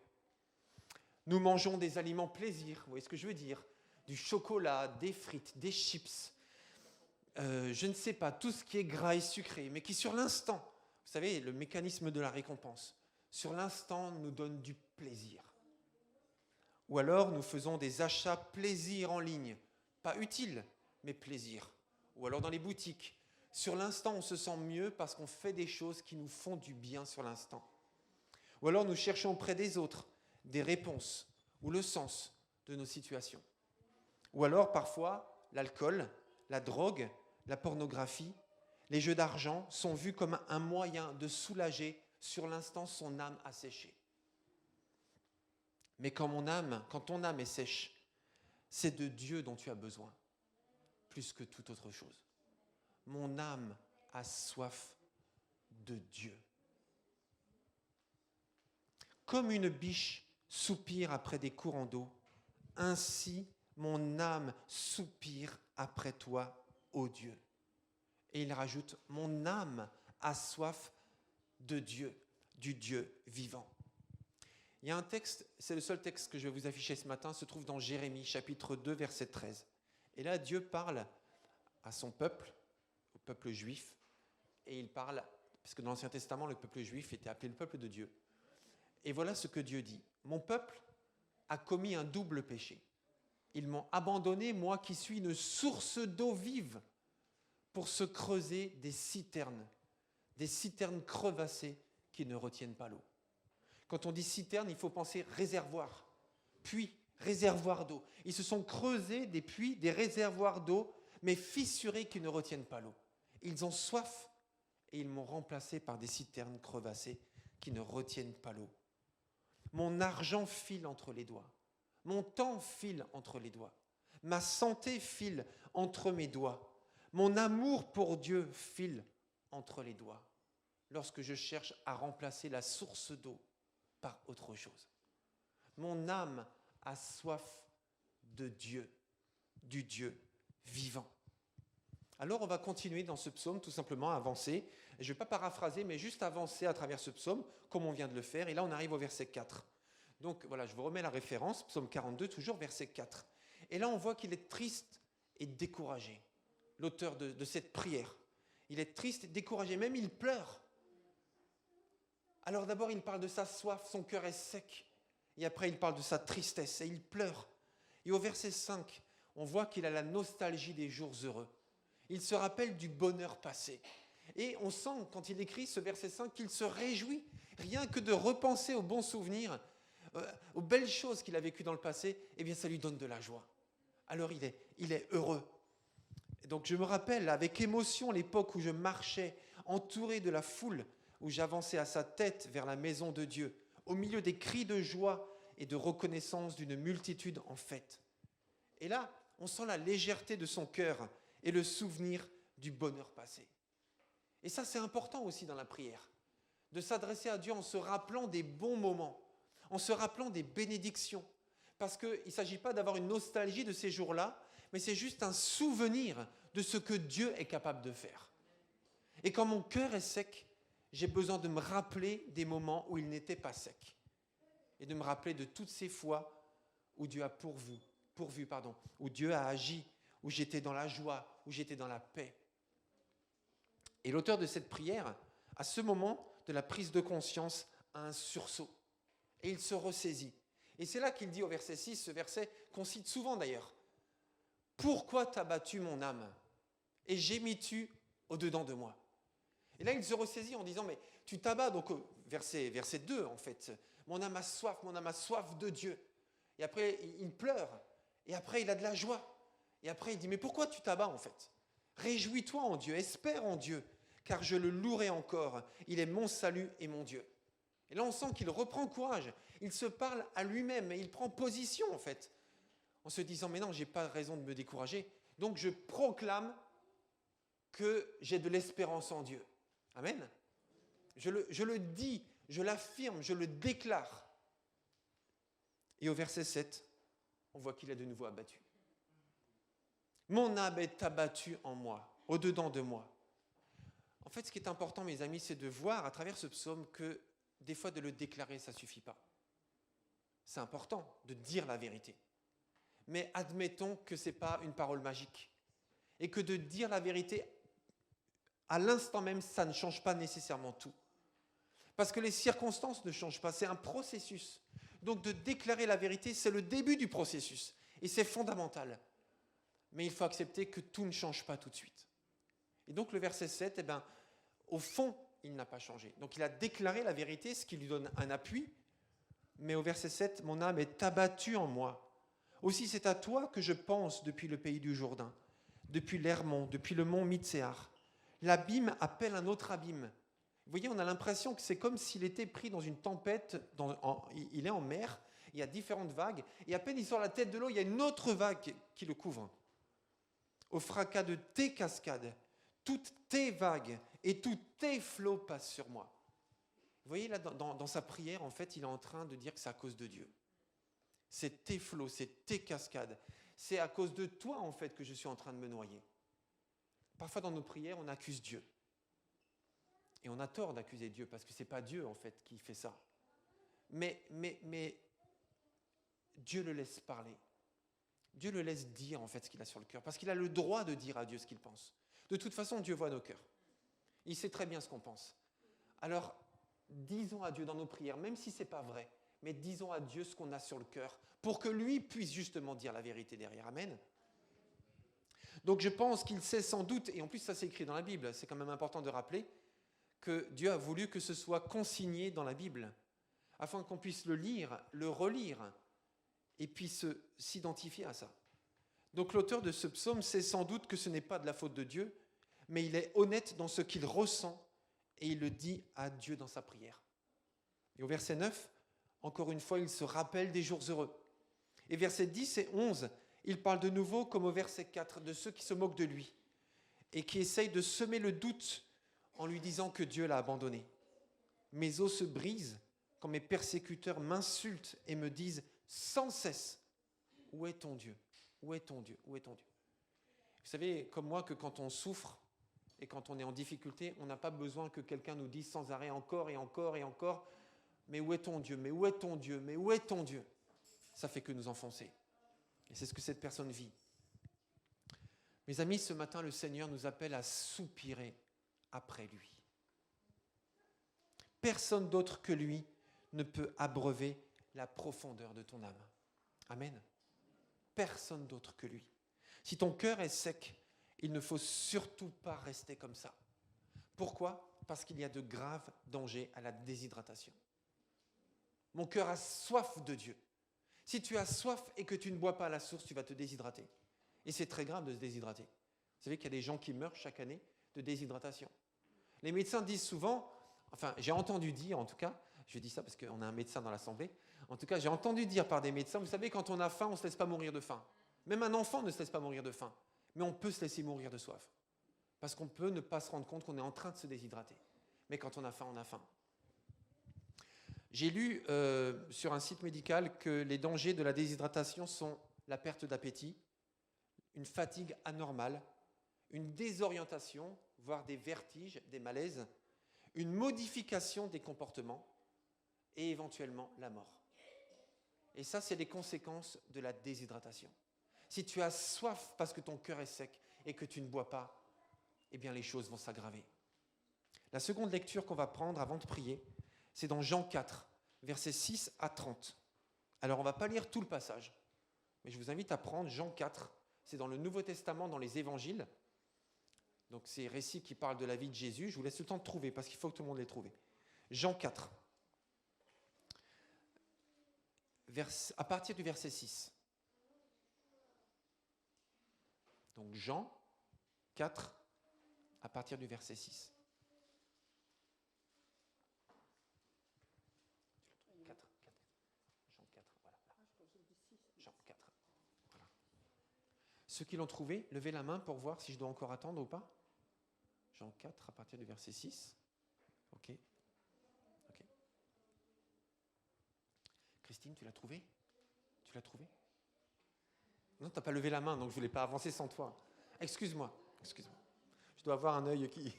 Nous mangeons des aliments plaisir, vous voyez ce que je veux dire? Du chocolat, des frites, des chips, je ne sais pas, tout ce qui est gras et sucré, mais qui sur l'instant, vous savez, le mécanisme de la récompense, sur l'instant nous donne du plaisir. Ou alors nous faisons des achats plaisir en ligne, pas utiles, mais plaisir. Ou alors dans les boutiques, sur l'instant on se sent mieux parce qu'on fait des choses qui nous font du bien sur l'instant. Ou alors nous cherchons auprès des autres des réponses ou le sens de nos situations. Ou alors parfois l'alcool, la drogue, la pornographie, les jeux d'argent sont vus comme un moyen de soulager sur l'instant son âme asséchée. Mais quand ton âme est sèche, c'est de Dieu dont tu as besoin, plus que toute autre chose. Mon âme a soif de Dieu. Comme une biche soupire après des courants d'eau, ainsi mon âme soupire après toi, ô Dieu. Et il rajoute, mon âme a soif de Dieu, du Dieu vivant. Il y a un texte, c'est le seul texte que je vais vous afficher ce matin, se trouve dans Jérémie, chapitre 2, verset 13. Et là, Dieu parle à son peuple, au peuple juif, et il parle, parce que dans l'Ancien Testament, le peuple juif était appelé le peuple de Dieu. Et voilà ce que Dieu dit. Mon peuple a commis un double péché. Ils m'ont abandonné, moi qui suis une source d'eau vive, pour se creuser des citernes crevassées qui ne retiennent pas l'eau. Quand on dit citerne, il faut penser réservoir, puits, réservoir d'eau. Ils se sont creusés des puits, des réservoirs d'eau, mais fissurés qui ne retiennent pas l'eau. Ils ont soif et ils m'ont remplacé par des citernes crevassées qui ne retiennent pas l'eau. Mon argent file entre les doigts. Mon temps file entre les doigts. Ma santé file entre mes doigts. Mon amour pour Dieu file entre les doigts. Lorsque je cherche à remplacer la source d'eau par autre chose. Mon âme a soif de Dieu, du Dieu vivant. Alors on va continuer dans ce psaume, tout simplement à avancer. Je ne vais pas paraphraser, mais juste avancer à travers ce psaume, comme on vient de le faire. Et là, on arrive au verset 4. Donc voilà, je vous remets la référence, psaume 42, toujours verset 4. Et là, on voit qu'il est triste et découragé, l'auteur de cette prière. Il est triste et découragé, même il pleure. Alors d'abord, il parle de sa soif, son cœur est sec. Et après, il parle de sa tristesse et il pleure. Et au verset 5, on voit qu'il a la nostalgie des jours heureux. Il se rappelle du bonheur passé. Et on sent, quand il écrit ce verset 5, qu'il se réjouit, rien que de repenser aux bons souvenirs, aux belles choses qu'il a vécues dans le passé, eh bien ça lui donne de la joie. Alors il est heureux. Et donc je me rappelle avec émotion l'époque où je marchais entouré de la foule, où j'avançais à sa tête vers la maison de Dieu, au milieu des cris de joie et de reconnaissance d'une multitude en fête. Et là, on sent la légèreté de son cœur et le souvenir du bonheur passé. Et ça, c'est important aussi dans la prière, de s'adresser à Dieu en se rappelant des bons moments, en se rappelant des bénédictions. Parce qu'il ne s'agit pas d'avoir une nostalgie de ces jours-là, mais c'est juste un souvenir de ce que Dieu est capable de faire. Et quand mon cœur est sec, j'ai besoin de me rappeler des moments où il n'était pas sec. Et de me rappeler de toutes ces fois où Dieu a pourvu, où Dieu a agi, où j'étais dans la joie, où j'étais dans la paix. Et l'auteur de cette prière, à ce moment de la prise de conscience, a un sursaut. Et il se ressaisit. Et c'est là qu'il dit au verset 6, ce verset qu'on cite souvent d'ailleurs. « Pourquoi t'as battu mon âme et gémis-tu au-dedans de moi ?» Et là, il se ressaisit en disant « Mais tu t'abats, donc verset 2 en fait. Mon âme a soif de Dieu. » Et après, il pleure. Et après, il a de la joie. Et après, il dit « Mais pourquoi tu t'abats en fait ? Réjouis-toi en Dieu, espère en Dieu, car je le louerai encore. Il est mon salut et mon Dieu. » Et là, on sent qu'il reprend courage. Il se parle à lui-même et il prend position, en fait, en se disant « Mais non, je n'ai pas raison de me décourager. Donc, je proclame que j'ai de l'espérance en Dieu. » Amen. Je le dis, je l'affirme, je le déclare. Et au verset 7, on voit qu'il est de nouveau abattu. Mon âme est abattue en moi, au-dedans de moi. En fait, ce qui est important, mes amis, c'est de voir à travers ce psaume que des fois, de le déclarer, ça ne suffit pas. C'est important de dire la vérité. Mais admettons que ce n'est pas une parole magique. Et que de dire la vérité, à l'instant même, ça ne change pas nécessairement tout. Parce que les circonstances ne changent pas, c'est un processus. Donc de déclarer la vérité, c'est le début du processus. Et c'est fondamental. Mais il faut accepter que tout ne change pas tout de suite. Et donc le verset 7, au fond, il n'a pas changé. Donc il a déclaré la vérité, ce qui lui donne un appui. Mais au verset 7, mon âme est abattue en moi. Aussi c'est à toi que je pense depuis le pays du Jourdain, depuis l'Hermon, depuis le mont Mitsehar. L'abîme appelle un autre abîme. Vous voyez, on a l'impression que c'est comme s'il était pris dans une tempête, il est en mer, il y a différentes vagues, et à peine il sort la tête de l'eau, il y a une autre vague qui le couvre. Au fracas de tes cascades, toutes tes vagues et tous tes flots passent sur moi. Vous voyez, là, dans sa prière, en fait, il est en train de dire que c'est à cause de Dieu. C'est tes flots, c'est tes cascades. C'est à cause de toi, en fait, que je suis en train de me noyer. Parfois, dans nos prières, on accuse Dieu. Et on a tort d'accuser Dieu, parce que ce n'est pas Dieu, en fait, qui fait ça. Mais Dieu le laisse parler. Dieu le laisse dire, en fait, ce qu'il a sur le cœur. Parce qu'il a le droit de dire à Dieu ce qu'il pense. De toute façon, Dieu voit nos cœurs. Il sait très bien ce qu'on pense. Alors, disons à Dieu dans nos prières, même si ce n'est pas vrai, mais disons à Dieu ce qu'on a sur le cœur, pour que lui puisse justement dire la vérité derrière. Amen. Donc je pense qu'il sait sans doute, et en plus ça c'est écrit dans la Bible, c'est quand même important de rappeler, que Dieu a voulu que ce soit consigné dans la Bible, afin qu'on puisse le lire, le relire, et puis s'identifier à ça. Donc l'auteur de ce psaume sait sans doute que ce n'est pas de la faute de Dieu, mais il est honnête dans ce qu'il ressent, et il le dit à Dieu dans sa prière. Et au verset 9, encore une fois, il se rappelle des jours heureux. Et versets 10 et 11, il parle de nouveau, comme au verset 4, de ceux qui se moquent de lui, et qui essayent de semer le doute en lui disant que Dieu l'a abandonné. Mes os se brisent quand mes persécuteurs m'insultent et me disent sans cesse, où est ton Dieu ? Où est ton Dieu ? Où est ton Dieu ? Vous savez, comme moi, que quand on souffre et quand on est en difficulté, on n'a pas besoin que quelqu'un nous dise sans arrêt encore et encore et encore, mais où est ton Dieu ? Mais où est ton Dieu ? Mais où est ton Dieu ? Ça fait que nous enfoncer. Et c'est ce que cette personne vit. Mes amis, ce matin, le Seigneur nous appelle à soupirer après lui. Personne d'autre que lui ne peut abreuver la profondeur de ton âme. Amen. Personne d'autre que lui. Si ton cœur est sec, il ne faut surtout pas rester comme ça. Pourquoi ? Parce qu'il y a de graves dangers à la déshydratation. Mon cœur a soif de Dieu. Si tu as soif et que tu ne bois pas à la source, tu vas te déshydrater. Et c'est très grave de se déshydrater. Vous savez qu'il y a des gens qui meurent chaque année de déshydratation. Les médecins disent souvent, enfin j'ai entendu dire en tout cas, je dis ça parce qu'on a un médecin dans l'assemblée, en tout cas j'ai entendu dire par des médecins, vous savez quand on a faim, on ne se laisse pas mourir de faim. Même un enfant ne se laisse pas mourir de faim, mais on peut se laisser mourir de soif. Parce qu'on peut ne pas se rendre compte qu'on est en train de se déshydrater. Mais quand on a faim, on a faim. J'ai lu sur un site médical que les dangers de la déshydratation sont la perte d'appétit, une fatigue anormale, une désorientation, voire des vertiges, des malaises, une modification des comportements et éventuellement la mort. Et ça, c'est les conséquences de la déshydratation. Si tu as soif parce que ton cœur est sec et que tu ne bois pas, eh bien les choses vont s'aggraver. La seconde lecture qu'on va prendre avant de prier, c'est dans Jean 4, versets 6 à 30. Alors on ne va pas lire tout le passage, mais je vous invite à prendre Jean 4, c'est dans le Nouveau Testament, dans les évangiles. Donc c'est récits qui parlent de la vie de Jésus. Je vous laisse le temps de trouver, parce qu'il faut que tout le monde les trouve. Jean 4, à partir du verset 6. Donc Jean 4, à partir du verset 6. 4. Jean 4, voilà. Jean 4. Voilà. Ceux qui l'ont trouvé, levez la main pour voir si je dois encore attendre ou pas. Jean 4, à partir du verset 6. Ok. Christine, tu l'as trouvé ? Tu l'as trouvé ? Non, tu n'as pas levé la main, donc je ne voulais pas avancer sans toi. Excuse-moi. Je dois avoir un œil qui...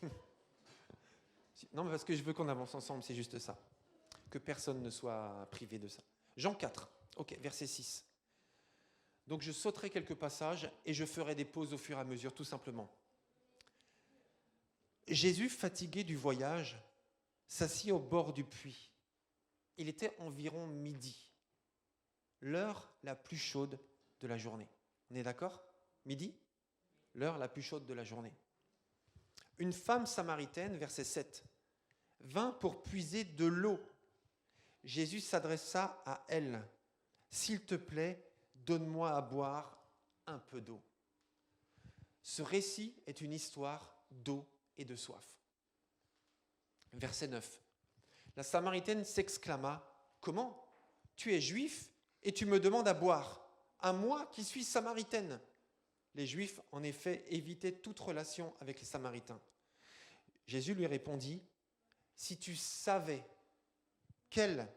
Non, mais parce que je veux qu'on avance ensemble, c'est juste ça. Que personne ne soit privé de ça. Jean 4, ok, verset 6. Donc je sauterai quelques passages et je ferai des pauses au fur et à mesure, tout simplement. Jésus, fatigué du voyage, s'assit au bord du puits. Il était environ midi, l'heure la plus chaude de la journée. On est d'accord ? Midi ? L'heure la plus chaude de la journée. Une femme samaritaine, verset 7, vint pour puiser de l'eau. Jésus s'adressa à elle. « S'il te plaît, donne-moi à boire un peu d'eau. » Ce récit est une histoire d'eau et de soif. Verset 9. La Samaritaine s'exclama, « Comment ? Tu es juif et tu me demandes à boire, à moi qui suis samaritaine ?» Les Juifs, en effet, évitaient toute relation avec les Samaritains. Jésus lui répondit, « Si tu savais quel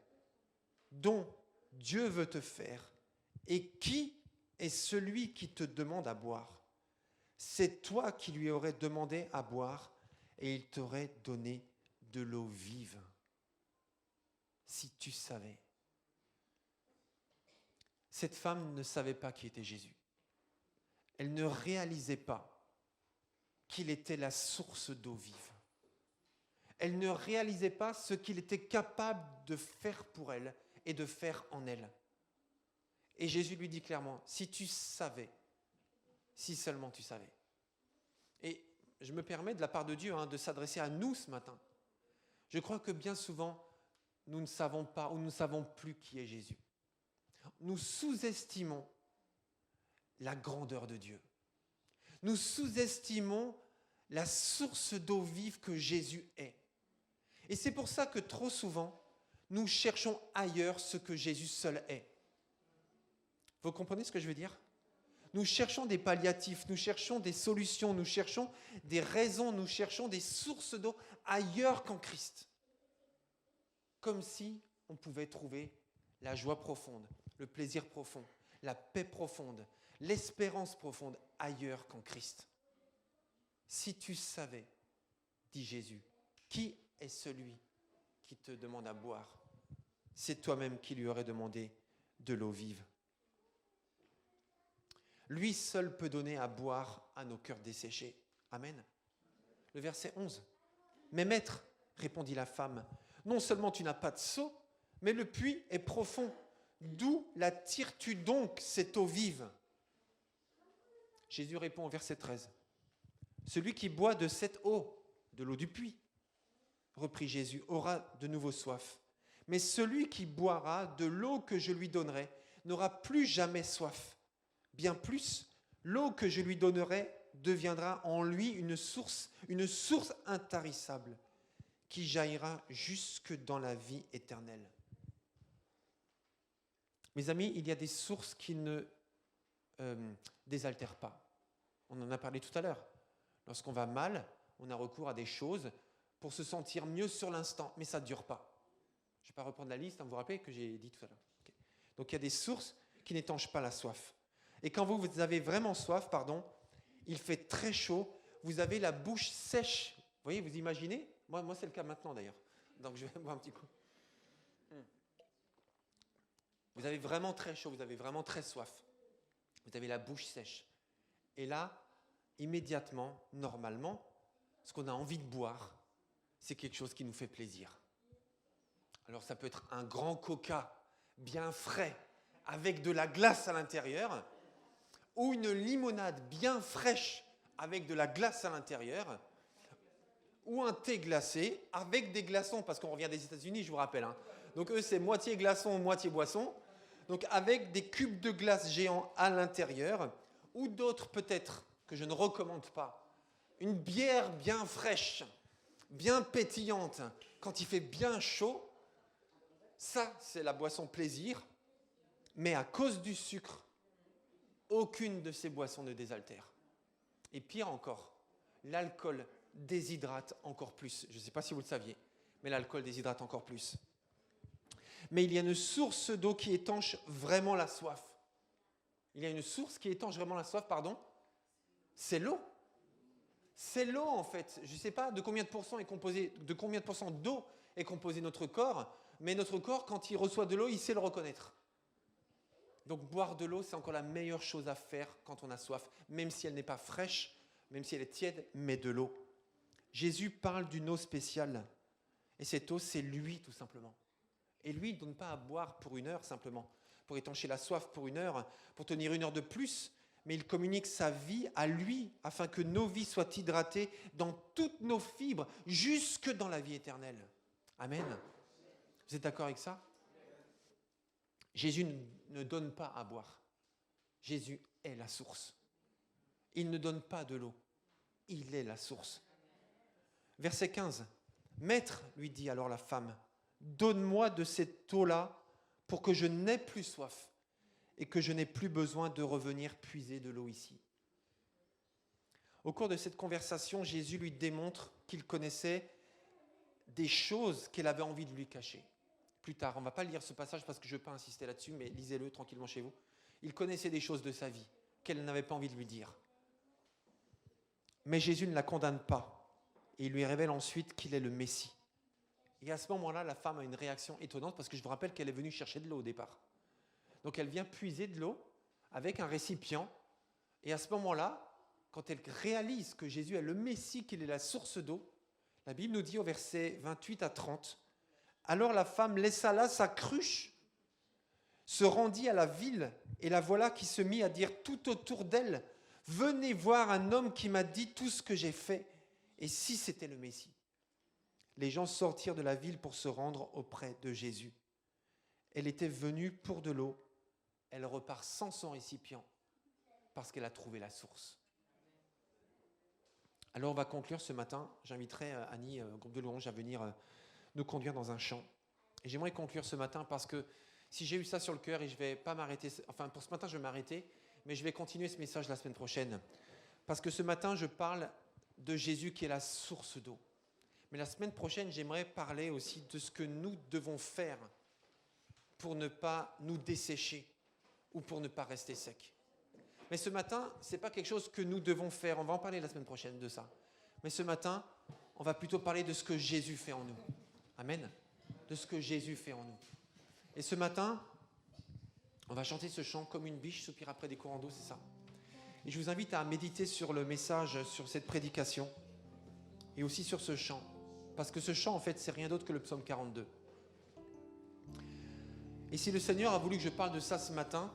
don Dieu veut te faire et qui est celui qui te demande à boire, c'est toi qui lui aurais demandé à boire et il t'aurait donné de l'eau vive. Si tu savais. » Cette femme ne savait pas qui était Jésus. Elle ne réalisait pas qu'il était la source d'eau vive. Elle ne réalisait pas ce qu'il était capable de faire pour elle et de faire en elle. Et Jésus lui dit clairement, si tu savais, si seulement tu savais. Et je me permets de la part de Dieu de s'adresser à nous ce matin. Je crois que bien souvent, nous ne savons pas ou nous ne savons plus qui est Jésus. Nous sous-estimons la grandeur de Dieu. Nous sous-estimons la source d'eau vive que Jésus est. Et c'est pour ça que trop souvent, nous cherchons ailleurs ce que Jésus seul est. Vous comprenez ce que je veux dire ? Nous cherchons des palliatifs, nous cherchons des solutions, nous cherchons des raisons, nous cherchons des sources d'eau ailleurs qu'en Christ. Comme si on pouvait trouver la joie profonde, le plaisir profond, la paix profonde, l'espérance profonde ailleurs qu'en Christ. Si tu savais, dit Jésus, qui est celui qui te demande à boire, c'est toi-même qui lui aurais demandé de l'eau vive. Lui seul peut donner à boire à nos cœurs desséchés. Amen. Le verset 11. « Mais maître, répondit la femme, non seulement tu n'as pas de seau, mais le puits est profond. D'où la tires-tu donc, cette eau vive ?» Jésus répond au verset 13. « Celui qui boit de cette eau de l'eau du puits, reprit Jésus, aura de nouveau soif. Mais celui qui boira de l'eau que je lui donnerai n'aura plus jamais soif. Bien plus, l'eau que je lui donnerai deviendra en lui une source intarissable qui jaillira jusque dans la vie éternelle. Mes amis, il y a des sources qui ne désaltèrent pas. On en a parlé tout à l'heure. Lorsqu'on va mal, on a recours à des choses pour se sentir mieux sur l'instant, mais ça ne dure pas. Je ne vais pas reprendre la liste, vous vous rappelez que j'ai dit tout à l'heure. Okay. Donc il y a des sources qui n'étanchent pas la soif. Et quand vous avez vraiment soif, il fait très chaud, vous avez la bouche sèche. Vous voyez, vous imaginez ? Moi c'est le cas maintenant d'ailleurs. Donc je vais boire un petit coup. Vous avez vraiment très chaud, vous avez vraiment très soif. Vous avez la bouche sèche. Et là, immédiatement, normalement, ce qu'on a envie de boire, c'est quelque chose qui nous fait plaisir. Alors ça peut être un grand coca bien frais avec de la glace à l'intérieur, ou une limonade bien fraîche avec de la glace à l'intérieur, ou un thé glacé avec des glaçons, parce qu'on revient des États-Unis, je vous rappelle. Donc eux, c'est moitié glaçon, moitié boisson. Donc avec des cubes de glace géants à l'intérieur, ou d'autres peut-être que je ne recommande pas. Une bière bien fraîche, bien pétillante, quand il fait bien chaud, ça c'est la boisson plaisir, mais à cause du sucre, aucune de ces boissons ne désaltère. Et pire encore, l'alcool déshydrate encore plus. Je ne sais pas si vous le saviez, mais l'alcool déshydrate encore plus. Mais il y a une source d'eau qui étanche vraiment la soif. Il y a une source qui étanche vraiment la soif, c'est l'eau. C'est l'eau en fait. Je ne sais pas de combien de pourcents d'eau est composé notre corps, mais notre corps, quand il reçoit de l'eau, il sait le reconnaître. Donc boire de l'eau, c'est encore la meilleure chose à faire quand on a soif, même si elle n'est pas fraîche, même si elle est tiède, mais de l'eau. Jésus parle d'une eau spéciale. Et cette eau, c'est lui tout simplement. Et lui, il ne donne pas à boire pour 1 heure simplement, pour étancher la soif pour 1 heure, pour tenir 1 heure de plus, mais il communique sa vie à lui, afin que nos vies soient hydratées dans toutes nos fibres, jusque dans la vie éternelle. Amen. Vous êtes d'accord avec ça ? Jésus ne donne pas à boire. Jésus est la source. Il ne donne pas de l'eau. Il est la source. Verset 15. « Maître, lui dit alors la femme, donne-moi de cette eau-là pour que je n'aie plus soif et que je n'ai plus besoin de revenir puiser de l'eau ici. » Au cours de cette conversation, Jésus lui démontre qu'il connaissait des choses qu'elle avait envie de lui cacher. Plus tard, on ne va pas lire ce passage parce que je ne veux pas insister là-dessus, mais lisez-le tranquillement chez vous. Il connaissait des choses de sa vie qu'elle n'avait pas envie de lui dire. Mais Jésus ne la condamne pas et il lui révèle ensuite qu'il est le Messie. Et à ce moment-là, la femme a une réaction étonnante parce que je vous rappelle qu'elle est venue chercher de l'eau au départ. Donc elle vient puiser de l'eau avec un récipient et à ce moment-là, quand elle réalise que Jésus est le Messie, qu'il est la source d'eau, la Bible nous dit au verset 28 à 30, « Alors la femme laissa là sa cruche, se rendit à la ville et la voilà qui se mit à dire tout autour d'elle, « Venez voir un homme qui m'a dit tout ce que j'ai fait, et si c'était le Messie ?» Les gens sortirent de la ville pour se rendre auprès de Jésus. Elle était venue pour de l'eau. Elle repart sans son récipient parce qu'elle a trouvé la source. Alors on va conclure ce matin. J'inviterai Annie, groupe de louanges, à venir nous conduire dans un chant. Et j'aimerais conclure ce matin parce que si j'ai eu ça sur le cœur et je ne vais pas m'arrêter, enfin pour ce matin je vais m'arrêter, mais je vais continuer ce message la semaine prochaine. Parce que ce matin je parle de Jésus qui est la source d'eau. Mais la semaine prochaine, j'aimerais parler aussi de ce que nous devons faire pour ne pas nous dessécher ou pour ne pas rester sec. Mais ce matin, ce n'est pas quelque chose que nous devons faire. On va en parler la semaine prochaine de ça. Mais ce matin, on va plutôt parler de ce que Jésus fait en nous. Amen. De ce que Jésus fait en nous. Et ce matin, on va chanter ce chant « Comme une biche soupire après des courants d'eau », c'est ça. Et je vous invite à méditer sur le message, sur cette prédication et aussi sur ce chant. Parce que ce chant, en fait, c'est rien d'autre que le psaume 42. Et si le Seigneur a voulu que je parle de ça ce matin,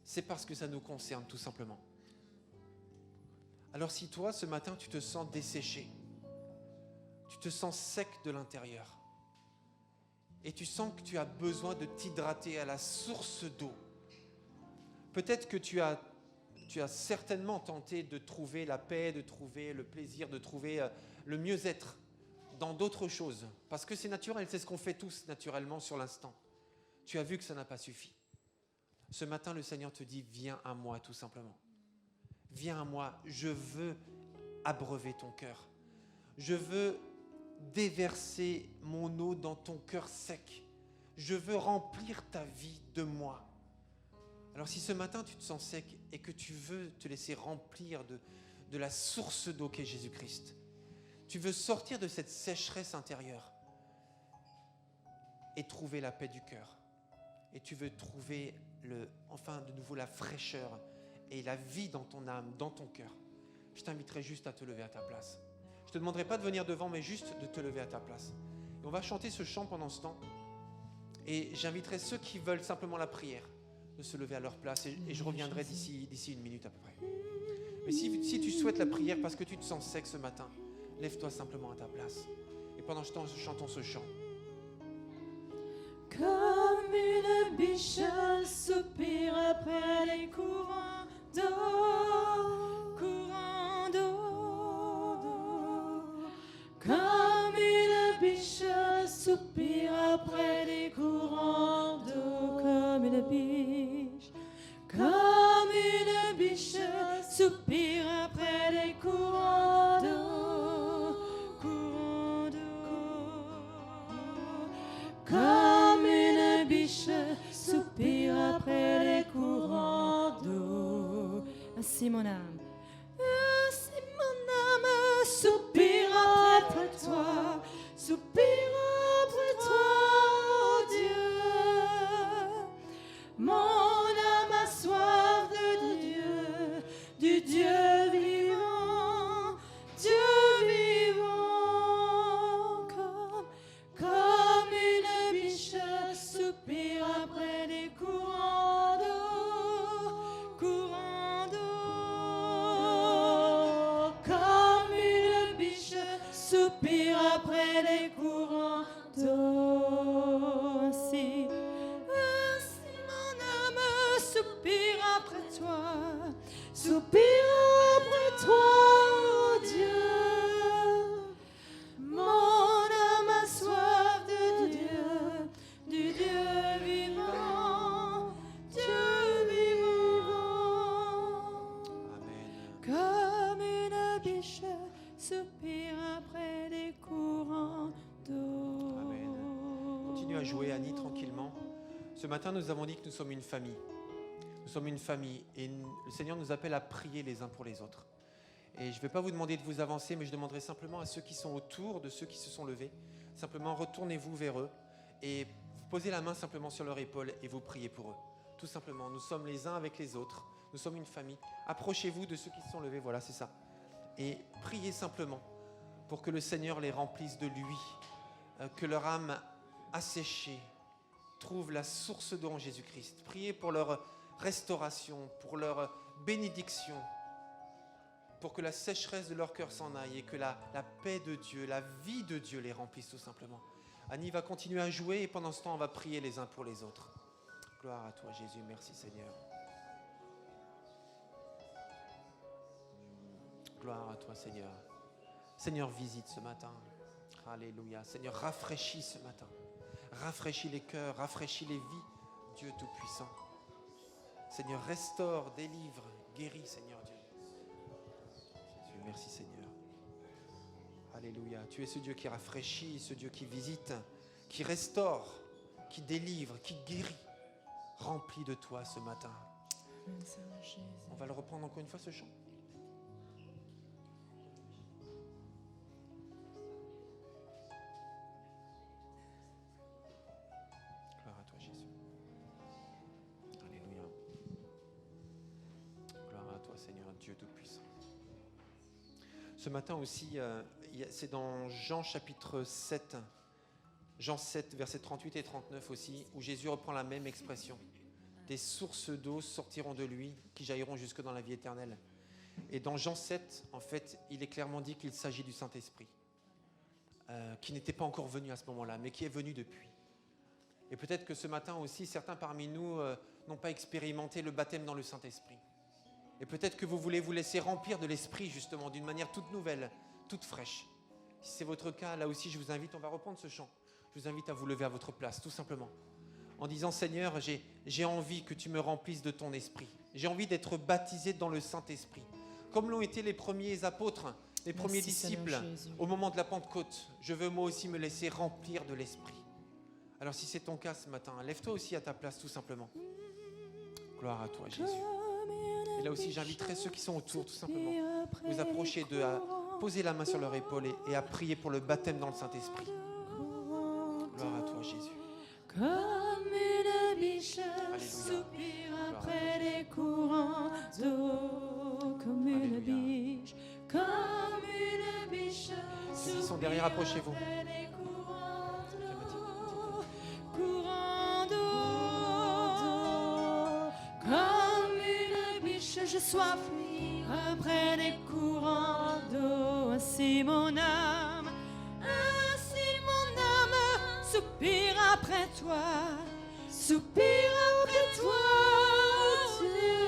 c'est parce que ça nous concerne, tout simplement. Alors si toi, ce matin, tu te sens desséché, Tu te sens sec de l'intérieur. Et tu sens que tu as besoin de t'hydrater à la source d'eau. Peut-être que tu as certainement tenté de trouver la paix, de trouver le plaisir, de trouver le mieux-être dans d'autres choses. Parce que c'est naturel, c'est ce qu'on fait tous naturellement sur l'instant. Tu as vu que ça n'a pas suffi. Ce matin, le Seigneur te dit, viens à moi tout simplement. Viens à moi, je veux abreuver ton cœur. Je veux déverser mon eau dans ton cœur sec. Je veux remplir ta vie de moi. Alors si ce matin tu te sens sec et que tu veux te laisser remplir de la source d'eau qu'est Jésus-Christ, tu veux sortir de cette sécheresse intérieure et trouver la paix du cœur. Et tu veux trouver enfin de nouveau la fraîcheur et la vie dans ton âme, dans ton cœur. Je t'inviterai juste à te lever à ta place. Je ne te demanderai pas de venir devant, mais juste de te lever à ta place. Et on va chanter ce chant pendant ce temps. Et j'inviterai ceux qui veulent simplement la prière de se lever à leur place. Et je reviendrai d'ici 1 minute à peu près. Mais si tu souhaites la prière parce que tu te sens sec ce matin, lève-toi simplement à ta place. Et pendant ce temps, chantons ce chant. Comme une biche soupire après les courants d'eau, courants d'eau. Comme une biche soupire après les courants d'eau, comme une biche. Comme une biche soupire après les courants d'eau, courants d'eau. Comme une biche soupire après les courants d'eau. Ainsi mon âme, soupire après toi, soupire après toi, oh Dieu. Mon âme a soif de Dieu, du Dieu vivant, Dieu vivant. Comme une biche soupire après des courants d'eau, courants d'eau. Comme une biche soupire après des courants d'eau. Ainsi mon âme soupire après toi, soupire après toi, oh Dieu. Mon âme a soif de Dieu, du Dieu vivant, Dieu vivant. Amen. Comme une biche soupire après les courants d'eau. Amen. Continue à jouer, Annie, tranquillement. Ce matin, nous avons dit que nous sommes une famille. Nous sommes une famille et le Seigneur nous appelle à prier les uns pour les autres. Et je ne vais pas vous demander de vous avancer, mais je demanderai simplement à ceux qui sont autour de ceux qui se sont levés, simplement retournez-vous vers eux et vous posez la main simplement sur leur épaule et vous priez pour eux. Tout simplement, nous sommes les uns avec les autres, nous sommes une famille. Approchez-vous de ceux qui se sont levés, voilà, c'est ça. Et priez simplement pour que le Seigneur les remplisse de lui, que leur âme asséchée trouve la source d'eau en Jésus-Christ. Priez pour leur restauration, pour leur bénédiction, pour que la sécheresse de leur cœur s'en aille et que la paix de Dieu, la vie de Dieu les remplisse tout simplement. Annie va continuer à jouer et pendant ce temps, on va prier les uns pour les autres. Gloire à toi Jésus, merci Seigneur. Gloire à toi Seigneur. Seigneur, visite ce matin. Alléluia. Seigneur, rafraîchis ce matin. Rafraîchis les cœurs, rafraîchis les vies. Dieu Tout-Puissant. Seigneur, restaure, délivre, guéris, Seigneur Dieu. Jésus, merci Seigneur. Alléluia. Tu es ce Dieu qui rafraîchit, ce Dieu qui visite, qui restaure, qui délivre, qui guérit. Remplis de toi ce matin. On va le reprendre encore une fois ce chant. Gloire à toi Jésus. Alléluia. Gloire à toi Seigneur, Dieu Tout-Puissant. Ce matin aussi, c'est dans Jean chapitre 7, Jean 7, versets 38 et 39 aussi, où Jésus reprend la même expression. Des sources d'eau sortiront de lui, qui jailliront jusque dans la vie éternelle. Et dans Jean 7, en fait, il est clairement dit qu'il s'agit du Saint-Esprit. qui n'était pas encore venu à ce moment-là, mais qui est venu depuis. Et peut-être que ce matin aussi, certains parmi nous n'ont pas expérimenté le baptême dans le Saint-Esprit. Et peut-être que vous voulez vous laisser remplir de l'Esprit, justement, d'une manière toute nouvelle, toute fraîche. Si c'est votre cas, là aussi, je vous invite, on va reprendre ce chant. Je vous invite à vous lever à votre place, tout simplement. En disant, Seigneur, j'ai envie que tu me remplisses de ton esprit. J'ai envie d'être baptisé dans le Saint-Esprit. Comme l'ont été les premiers apôtres, les premiers disciples, au moment de la Pentecôte. Je veux moi aussi me laisser remplir de l'Esprit. Alors si c'est ton cas ce matin, lève-toi aussi à ta place, tout simplement. Gloire à toi, Jésus. Et là aussi, j'inviterai ceux qui sont autour, tout simplement, vous approcher d'eux, à poser la main sur leur épaule et à prier pour le baptême dans le Saint-Esprit. Gloire à toi, Jésus. Comme une biche soupire après les courants d'eau. Comme une biche, comme une biche Ceux qui sont derrière, approchez-vous. après les courants d'eau. Courants d'eau. Comme une biche, je soif après les courants d'eau. Ainsi mon âme soupire après toi, soupire après toi, Dieu.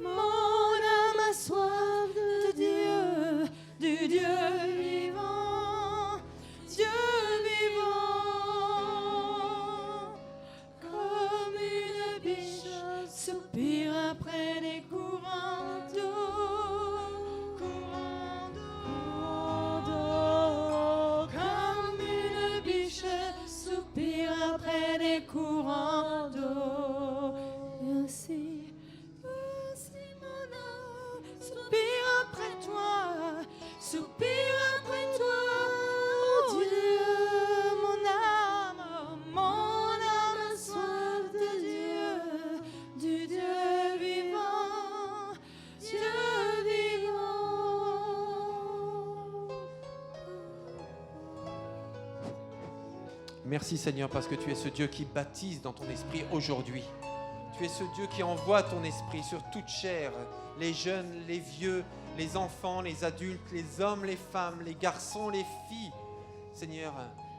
Mon âme a soif de Dieu, du Dieu vivant, Dieu vivant. Comme une biche soupire après les courants d'eau, courants d'eau. Comme une biche soupire après les courants d'eau. Et ainsi mon âme soupire après toi, soupire après toi, oh Dieu. Mon âme a soif de Dieu, du Dieu vivant, Dieu vivant. Merci Seigneur parce que tu es ce Dieu qui baptise dans ton esprit aujourd'hui. Tu es ce Dieu qui envoie ton esprit sur toute chair, les jeunes, les vieux, les enfants, les adultes, les hommes, les femmes, les garçons, les filles. Seigneur,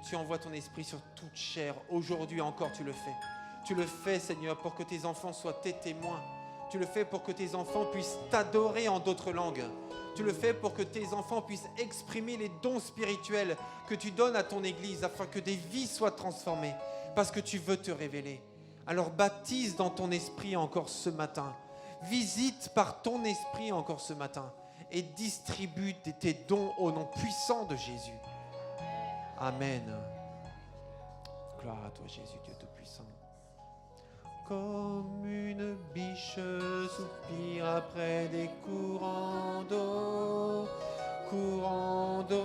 tu envoies ton esprit sur toute chair. Aujourd'hui encore, tu le fais. Tu le fais, Seigneur, pour que tes enfants soient tes témoins. Tu le fais pour que tes enfants puissent t'adorer en d'autres langues. Tu le fais pour que tes enfants puissent exprimer les dons spirituels que tu donnes à ton Église afin que des vies soient transformées parce que tu veux te révéler. Alors baptise dans ton esprit encore ce matin. Visite par ton esprit encore ce matin et distribue tes dons au nom puissant de Jésus. Amen. Gloire à toi Jésus, Dieu Tout-Puissant. Comme une biche soupire après des courants d'eau, courants d'eau,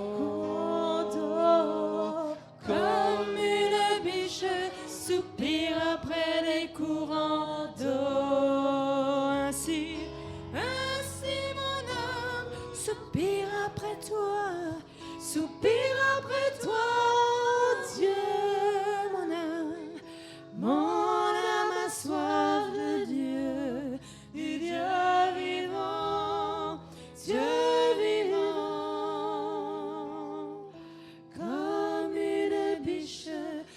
Comme une biche soupire après les courants d'eau. Ainsi mon âme soupire après toi, soupire après toi, Dieu. Mon âme a soif de Dieu, du Dieu vivant, Dieu vivant. Comme une biche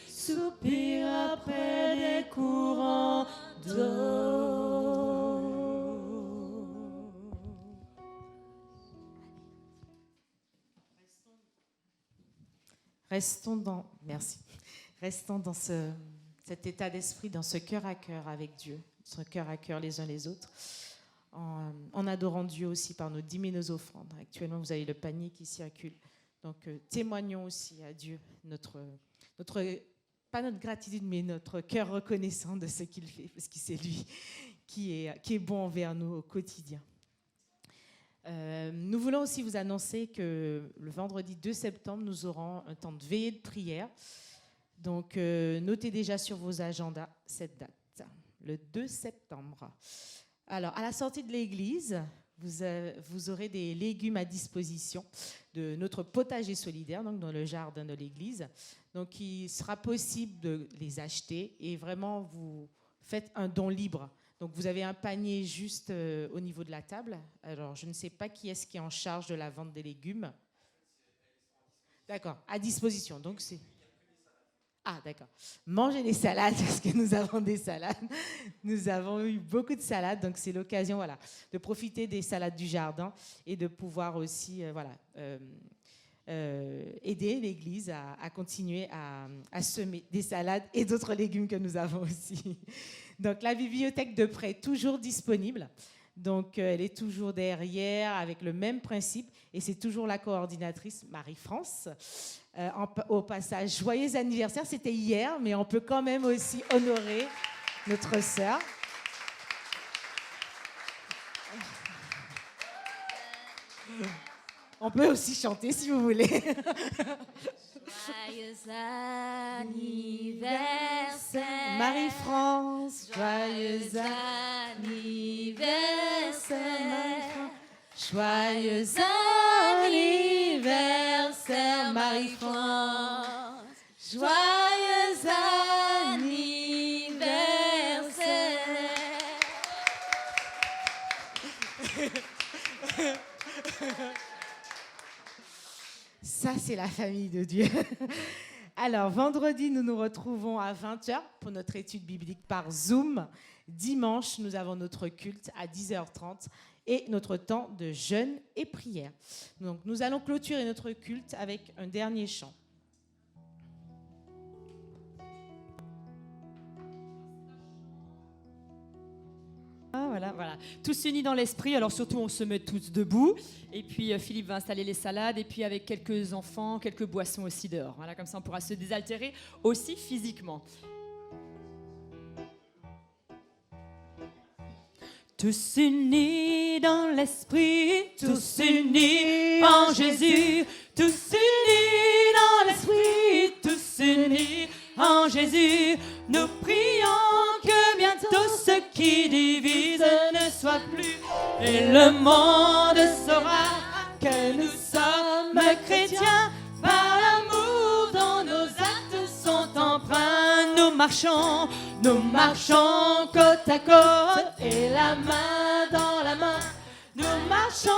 soupire après les courants d'eau. Restons dans cet état d'esprit, dans ce cœur à cœur avec Dieu, ce cœur à cœur les uns les autres, en adorant Dieu aussi par nos dîmes et nos offrandes. Actuellement, vous avez le panier qui circule. Donc, témoignons aussi à Dieu pas notre gratitude, mais notre cœur reconnaissant de ce qu'il fait, parce que c'est lui qui est bon envers nous au quotidien. Nous voulons aussi vous annoncer que le vendredi 2 septembre, nous aurons un temps de veillée de prière. Donc, notez déjà sur vos agendas cette date, le 2 septembre. Alors, à la sortie de l'église, vous aurez des légumes à disposition de notre potager solidaire, donc dans le jardin de l'église. Donc, il sera possible de les acheter et vraiment, vous faites un don libre. Donc, vous avez un panier juste au niveau de la table. Alors, je ne sais pas qui est-ce qui est en charge de la vente des légumes. D'accord, à disposition. Donc c'est... Ah, d'accord. Mangez les salades, parce que nous avons des salades. Nous avons eu beaucoup de salades, donc c'est l'occasion, voilà, de profiter des salades du jardin et de pouvoir aussi, aider l'Église à continuer à semer des salades et d'autres légumes que nous avons aussi. Donc la bibliothèque de prêt, toujours disponible. Donc elle est toujours derrière avec le même principe et c'est toujours la coordinatrice Marie-France. Au passage, joyeux anniversaire, c'était hier, mais on peut quand même aussi honorer notre sœur. On peut aussi chanter si vous voulez. Joyeux anniversaire, Marie-France, joyeux anniversaire, Marie-France. Joyeux anniversaire, Marie-France. Joyeux anniversaire. Ça, c'est la famille de Dieu. Alors, vendredi, nous nous retrouvons à 20h pour notre étude biblique par Zoom. Dimanche, nous avons notre culte à 10h30 et notre temps de jeûne et prière. Donc, nous allons clôturer notre culte avec un dernier chant. Ah, voilà. Tous unis dans l'esprit, alors surtout on se met tous debout, et puis Philippe va installer les salades, et puis avec quelques enfants, quelques boissons aussi dehors. Voilà, comme ça on pourra se désaltérer aussi physiquement. Tous unis dans l'esprit, tous unis en Jésus, tous unis dans l'esprit, tous unis en Jésus, nous prions que bientôt ce qui divise ne soit plus, et le monde saura que nous sommes chrétiens par l'amour dont nos actes sont empreints. Nous marchons côte à côte et la main dans la main. Nous marchons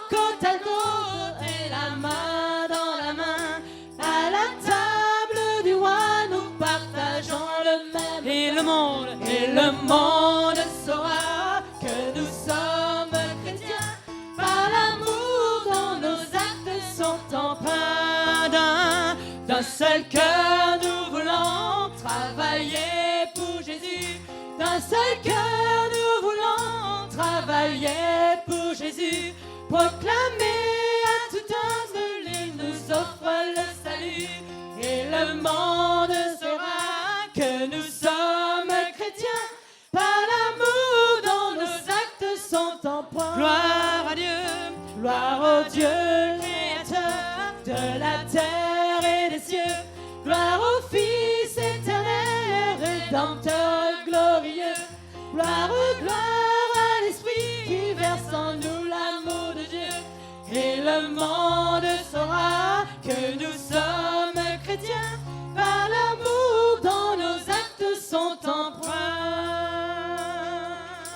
côte à côte et la main dans la main. À la table du roi, nous partageons le même. Et le monde saura que nous sommes chrétiens par l'amour dont nos actes sont empreints. D'un seul cœur, nous voulons travailler pour Jésus. D'un seul cœur, nous voulons travailler pour Jésus. Proclamer à tout âge, il nous offre le salut. Et le monde saura que nous sommes chrétiens par l'amour dont nos actes sont empreints. Gloire à Dieu, gloire au Dieu créateur de la terre et des cieux. Gloire au Fils éternel, rédempteur glorieux. Gloire à l'Esprit qui verse en nous l'amour de Dieu. Et le monde saura que nous sommes chrétiens par l'amour dont nos actes sont empreints.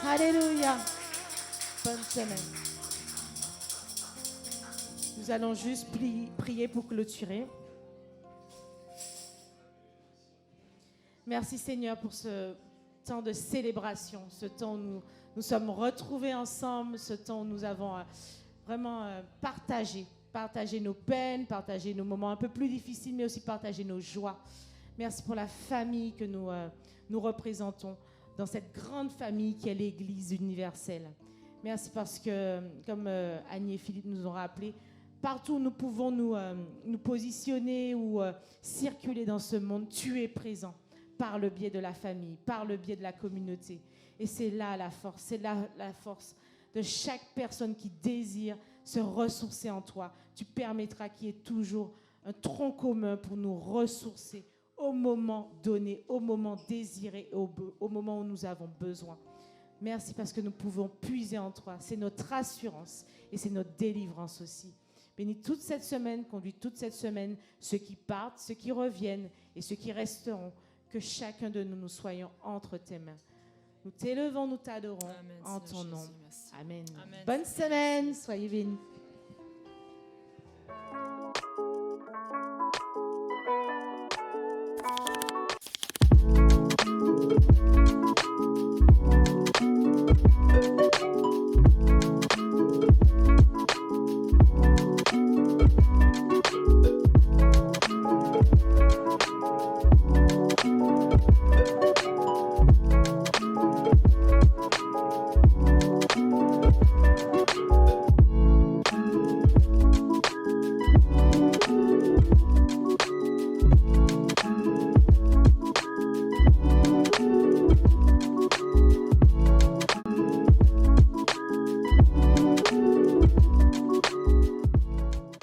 Alléluia. Bonne semaine. Nous allons juste prier pour clôturer. Merci Seigneur pour ce temps de célébration, ce temps où nous sommes retrouvés ensemble, ce temps où nous avons vraiment partagé nos peines, partagé nos moments un peu plus difficiles, mais aussi partagé nos joies. Merci pour la famille que nous représentons dans cette grande famille qui est l'Église universelle. Merci parce que, comme Annie et Philippe nous ont rappelé, partout où nous pouvons nous positionner ou circuler dans ce monde, tu es présent par le biais de la famille, par le biais de la communauté. Et c'est là la force, c'est là la force de chaque personne qui désire se ressourcer en toi. Tu permettras qu'il y ait toujours un tronc commun pour nous ressourcer au moment donné, au moment désiré, au moment où nous avons besoin. Merci parce que nous pouvons puiser en toi. C'est notre assurance et c'est notre délivrance aussi. Bénis toute cette semaine, conduis toute cette semaine ceux qui partent, ceux qui reviennent et ceux qui resteront. Que chacun de nous soyons entre tes mains. Nous t'élevons, nous t'adorons. Amen, en ton Seigneur nom. Jésus, merci. Amen. Amen. Bonne semaine, soyez bénis.